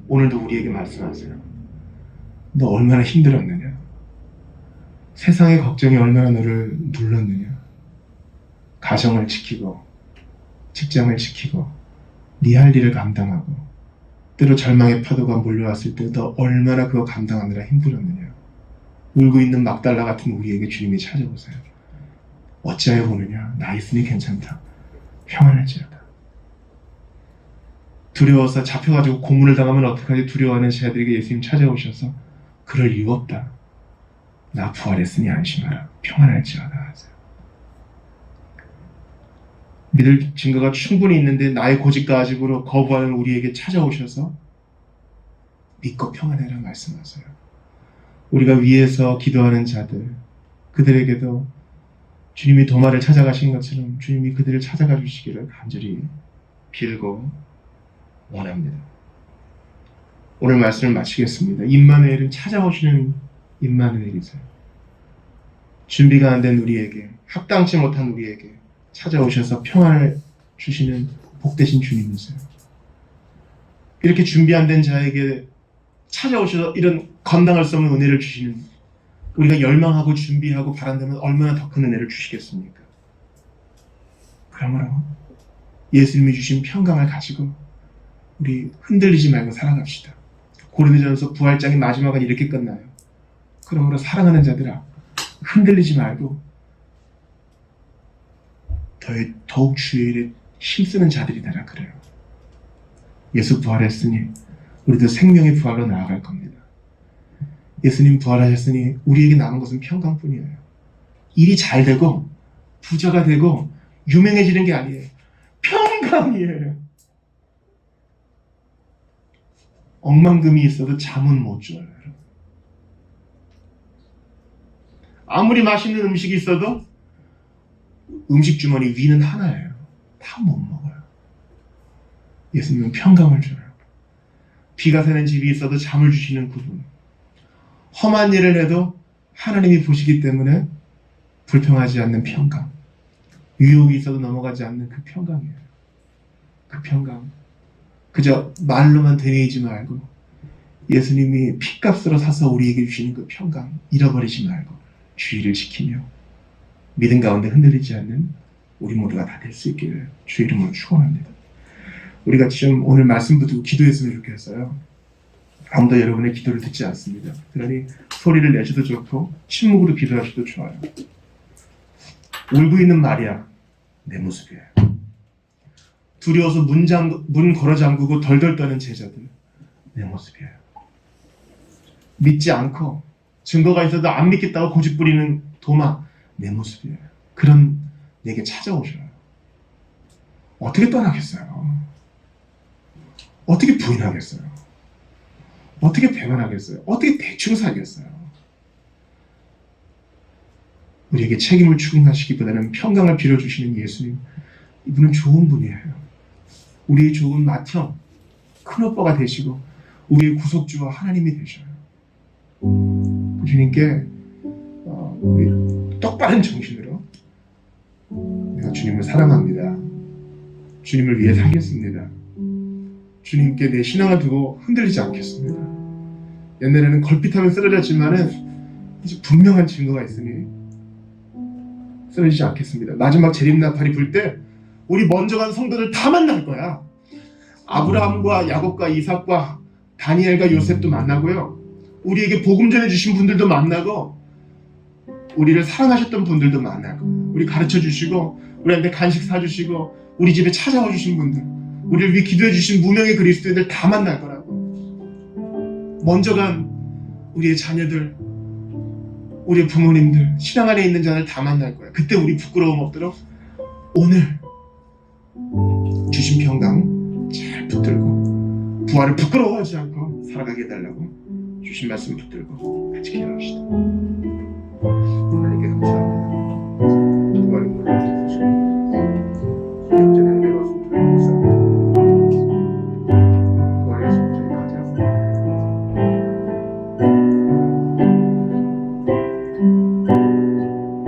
오늘도 우리에게 말씀하세요. 너 얼마나 힘들었느냐? 세상의 걱정이 얼마나 너를 눌렀느냐? 가정을 지키고 직장을 지키고 네 할 일을 감당하고 때로 절망의 파도가 몰려왔을 때 너 얼마나 그거 감당하느라 힘들었느냐? 울고 있는 막달라 같은 우리에게 주님이 찾아오세요. 어찌하여 보느냐? 나 있으니 괜찮다. 평안할지어다. 두려워서 잡혀가지고 고문을 당하면 어떡하지 두려워하는 자들에게 예수님 찾아오셔서 그럴 이유 없다. 나 부활했으니 안심하라. 평안할지어다 하세요. 믿을 증거가 충분히 있는데 나의 고집과 아집으로 거부하는 우리에게 찾아오셔서 믿고 평안해라 말씀하세요. 우리가 위에서 기도하는 자들, 그들에게도 주님이 도마를 찾아가신 것처럼 주님이 그들을 찾아가 주시기를 간절히 빌고 원합니다. 오늘 말씀을 마치겠습니다. 임마누엘은 찾아오시는 임마누엘이세요. 준비가 안 된 우리에게, 합당치 못한 우리에게 찾아오셔서 평안을 주시는 복되신 주님이세요. 이렇게 준비 안 된 자에게 찾아오셔서 이런 감당할 수 없는 은혜를 주시는, 우리가 열망하고 준비하고 바란다면 얼마나 더 큰 은혜를 주시겠습니까? 그러므로 예수님이 주신 평강을 가지고 우리 흔들리지 말고 살아갑시다. 고린도전서 부활장의 마지막은 이렇게 끝나요. 그러므로 사랑하는 자들아 흔들리지 말고 더 더욱 주의 일에 힘쓰는 자들이 되라 그래요. 예수 부활했으니 우리도 생명의 부활로 나아갈 겁니다. 예수님 부활하셨으니 우리에게 남은 것은 평강뿐이에요. 일이 잘 되고 부자가 되고 유명해지는 게 아니에요. 평강이에요. 억만금이 있어도 잠은 못 줘요. 여러분. 아무리 맛있는 음식이 있어도 음식 주머니 위는 하나예요. 다 못 먹어요. 예수님은 평강을 줘요. 비가 새는 집이 있어도 잠을 주시는 그분. 험한 일을 해도 하나님이 보시기 때문에 불평하지 않는 평강. 유혹이 있어도 넘어가지 않는 그 평강이에요. 그 평강. 그저 말로만 되뇌이지 말고 예수님이 피값으로 사서 우리에게 주시는 그 평강 잃어버리지 말고 주의를 지키며 믿음 가운데 흔들리지 않는 우리 모두가 다 될 수 있기를 주의 이름으로 축원합니다. 우리가 지금 오늘 말씀 붙들고 기도했으면 좋겠어요. 아무도 여러분의 기도를 듣지 않습니다. 그러니 소리를 내셔도 좋고 침묵으로 기도하셔도 좋아요. 울고 있는 마리아, 내 모습이에요. 두려워서 문 걸어 잠그고 덜덜 떠는 제자들, 내 모습이에요. 믿지 않고 증거가 있어도 안 믿겠다고 고집부리는 도마, 내 모습이에요. 그런 내게 찾아오셔요. 어떻게 떠나겠어요? 어떻게 부인하겠어요? 어떻게 배반하겠어요? 어떻게 대충 살겠어요? 우리에게 책임을 추궁하시기보다는 평강을 빌어주시는 예수님, 이분은 좋은 분이에요. 우리의 좋은 맏형, 큰오빠가 되시고 우리의 구속주와 하나님이 되셔요. 그 주님께 우리 똑바른 정신으로 내가 주님을 사랑합니다. 주님을 위해 살겠습니다. 주님께 내 신앙을 두고 흔들리지 않겠습니다. 옛날에는 걸핏하면 쓰러졌지만은 이제 분명한 증거가 있으니 쓰러지지 않겠습니다. 마지막 재림나팔이 불 때 우리 먼저 간 성도들 다 만날 거야. 아브라함과 야곱과 이삭과 다니엘과 요셉도 만나고요. 우리에게 복음 전해주신 분들도 만나고 우리를 사랑하셨던 분들도 만나고 우리 가르쳐 주시고 우리한테 간식 사주시고 우리 집에 찾아와 주신 분들 우리를 위해 기도해 주신 무명의 그리스도인들 다 만날 거라고. 먼저 간 우리의 자녀들 우리의 부모님들 신앙 안에 있는 자들 다 만날 거야. 그때 우리 부끄러움 없도록 오늘 주신 평강 잘 붙들고 부활을 부끄러워하지 않고 살아가게 해달라고 주신 말씀 붙들고 같이 기도합시다. 하나님께 감사합니다. 부활의 물을 주시고 영전의 은혜가 없으면 감사합니다. 부활의 성전에 가자.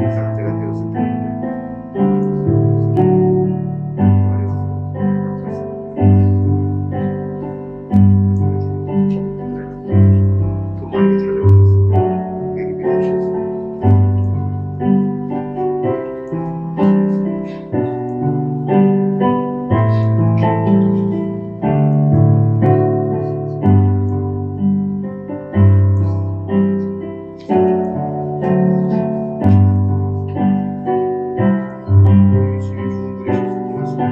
이상한 자가 되었을 때인데 부활의 또 많이 찾아오셨습니다. 내게 믿어주셨습니다. 예수의 좋은 분이셔서 고맙습니다.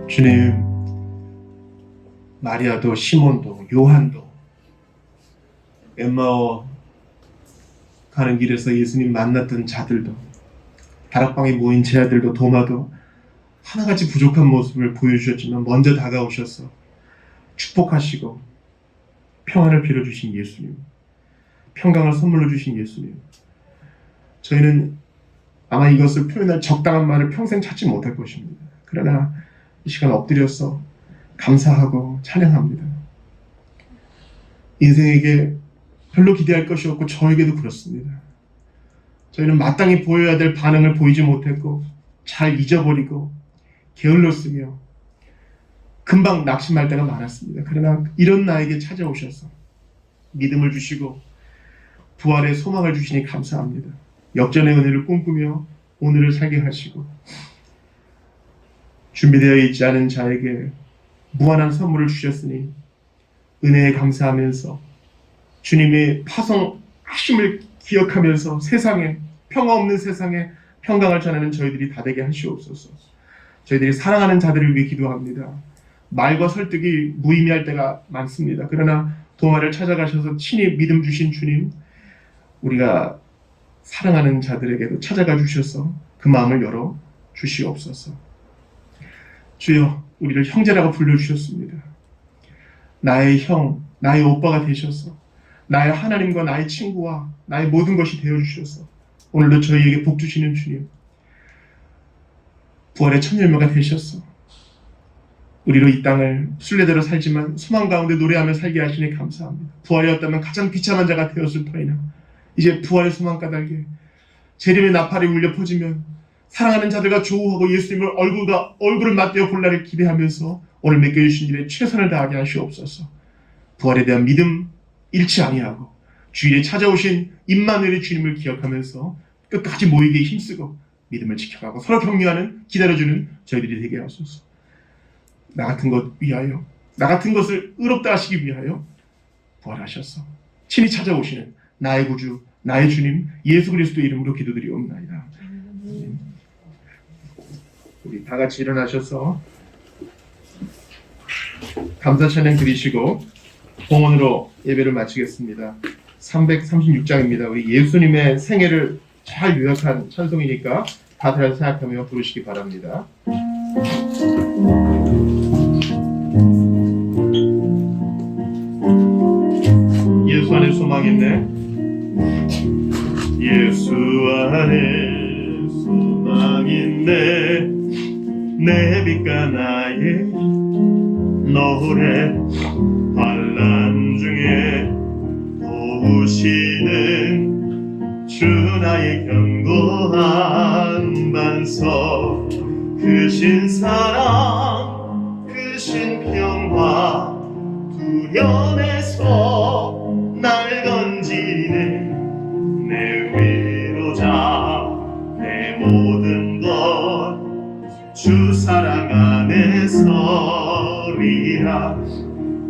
주님, 마리아도 시몬도 요한도 엠마오 가는 길에서 예수님 만났던 자들도, 다락방에 모인 제 아들도 도마도 하나같이 부족한 모습을 보여주셨지만 먼저 다가오셔서 축복하시고 평안을 빌어주신 예수님, 평강을 선물로 주신 예수님. 저희는 아마 이것을 표현할 적당한 말을 평생 찾지 못할 것입니다. 그러나 이 시간 엎드려서 감사하고 찬양합니다. 인생에게 별로 기대할 것이 없고 저에게도 그렇습니다. 저희는 마땅히 보여야 될 반응을 보이지 못했고 잘 잊어버리고 게을렀으며 금방 낙심할 때가 많았습니다. 그러나 이런 나에게 찾아오셔서 믿음을 주시고 부활의 소망을 주시니 감사합니다. 역전의 은혜를 꿈꾸며 오늘을 살게 하시고 준비되어 있지 않은 자에게 무한한 선물을 주셨으니 은혜에 감사하면서 주님의 파송하심을 기억하면서 세상에, 평화 없는 세상에 평강을 전하는 저희들이 다 되게 하시옵소서. 저희들이 사랑하는 자들을 위해 기도합니다. 말과 설득이 무의미할 때가 많습니다. 그러나 도마를 찾아가셔서 친히 믿음 주신 주님, 우리가 사랑하는 자들에게도 찾아가 주셔서 그 마음을 열어 주시옵소서. 주여, 우리를 형제라고 불러주셨습니다. 나의 형, 나의 오빠가 되셔서 나의 하나님과 나의 친구와 나의 모든 것이 되어주셔서 오늘도 저희에게 복 주시는 주님, 부활의 첫 열매가 되셔서 우리로 이 땅을 순례대로 살지만 소망 가운데 노래하며 살게 하시니 감사합니다. 부활이었다면 가장 비참한 자가 되었을 터이나 이제 부활의 소망 까닭에 재림의 나팔이 울려 퍼지면 사랑하는 자들과 조우하고 예수님을 얼굴을 맞대어 볼 날을 기대하면서 오늘 맡겨주신 일에 최선을 다하게 하시옵소서. 부활에 대한 믿음 잃지 아니하고 주일에 찾아오신 임마누엘의 주님을 기억하면서 끝까지 모이기에 힘쓰고 믿음을 지켜가고 서로 격려하는, 기다려주는 저희들이 되게 하소서. 나 같은 것 위하여, 나 같은 것을 의롭다 하시기 위하여 부활하셔서 친히 찾아오시는 나의 구주, 나의 주님 예수 그리스도의 이름으로 기도드리옵나이다. 우리 다 같이 일어나셔서 감사 찬양 드리시고 봉헌으로 예배를 마치겠습니다. 336장입니다. 우리 예수님의 생애를 잘 요약한 찬송이니까 다들 생각하며 부르시기 바랍니다. 예수 안에 소망 있네. 예수 안에 소망 있네. 내 빛과 나의 노래 환난 중에 도우시는 주 나의 견고한 반석. 크신 사랑 크신 평화 두려움에서 날 건지는 내 위로자 내 모든 것 주 사랑 안에서리라.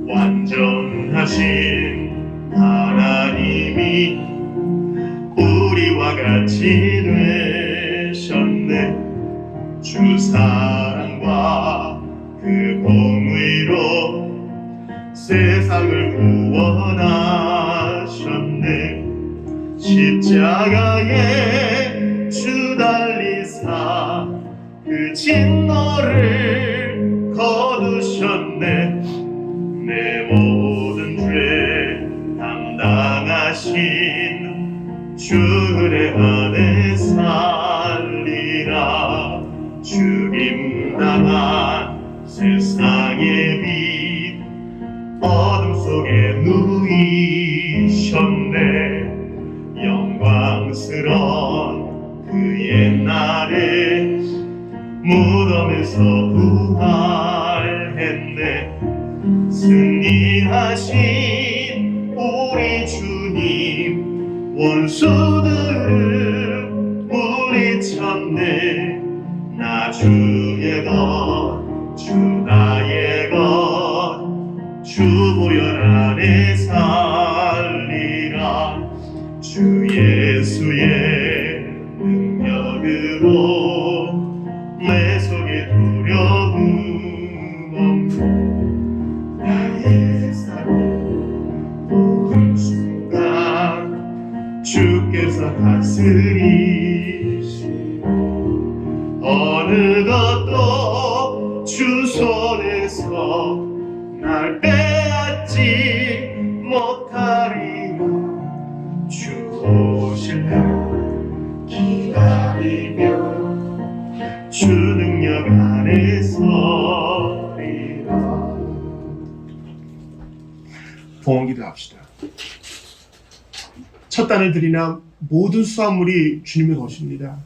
완전하신 하나님이 우리와 같이 되셨네. 주 사랑과 그 공의로 세상을 구원하셨네. 십자가에 주 달리사 그 진노를 거두셨네. 내 모든 죄 담당하신 주 은혜 안에 살리라. 죽임당한 세상의 빛 어둠 속에 누이셨네. 영광스러운 그 옛날에 무덤에서 부활했네. 승리하신 우리 주님 원수들을 물리쳤네. 나 주의 것, 주 나의 것, 주 보혈 안에 살리라. 주 예수의 능력으로 내 속에 두려움 없네. 나의 삶 모든 순간 주께서 기다리며 주 능력 안에 서리라. 봉헌기도 합시다. 첫 단을 드리나 모든 수확물이 주님의 것입니다.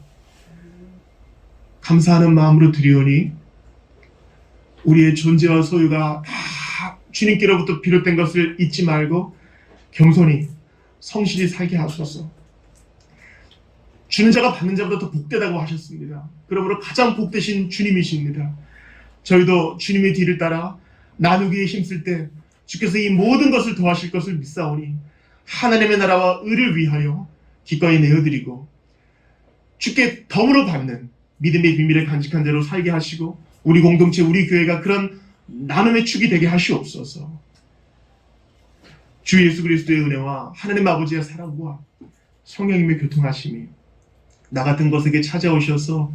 감사하는 마음으로 드리오니 우리의 존재와 소유가 다 주님께로부터 비롯된 것을 잊지 말고 겸손히 성실히 살게 하소서. 주는 자가 받는 자보다 더 복되다고 하셨습니다. 그러므로 가장 복되신 주님이십니다. 저희도 주님의 뒤를 따라 나누기에 힘쓸 때 주께서 이 모든 것을 도하실 것을 믿사오니 하나님의 나라와 의를 위하여 기꺼이 내어드리고 주께 덤으로 받는 믿음의 비밀을 간직한 대로 살게 하시고 우리 공동체, 우리 교회가 그런 나눔의 축이 되게 하시옵소서. 주 예수 그리스도의 은혜와 하나님 아버지의 사랑과 성령님의 교통하심이 나 같은 것에게 찾아오셔서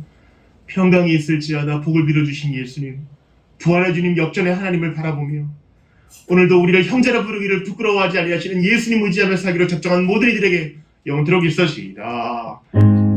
평강이 있을지어다 복을 빌어주신 예수님, 부활의 주님 역전의 하나님을 바라보며 오늘도 우리를 형제라 부르기를 부끄러워하지 아니하시는 예수님 의지하며 살기로 작정한 모든 이들에게 영원토록 있으시이다.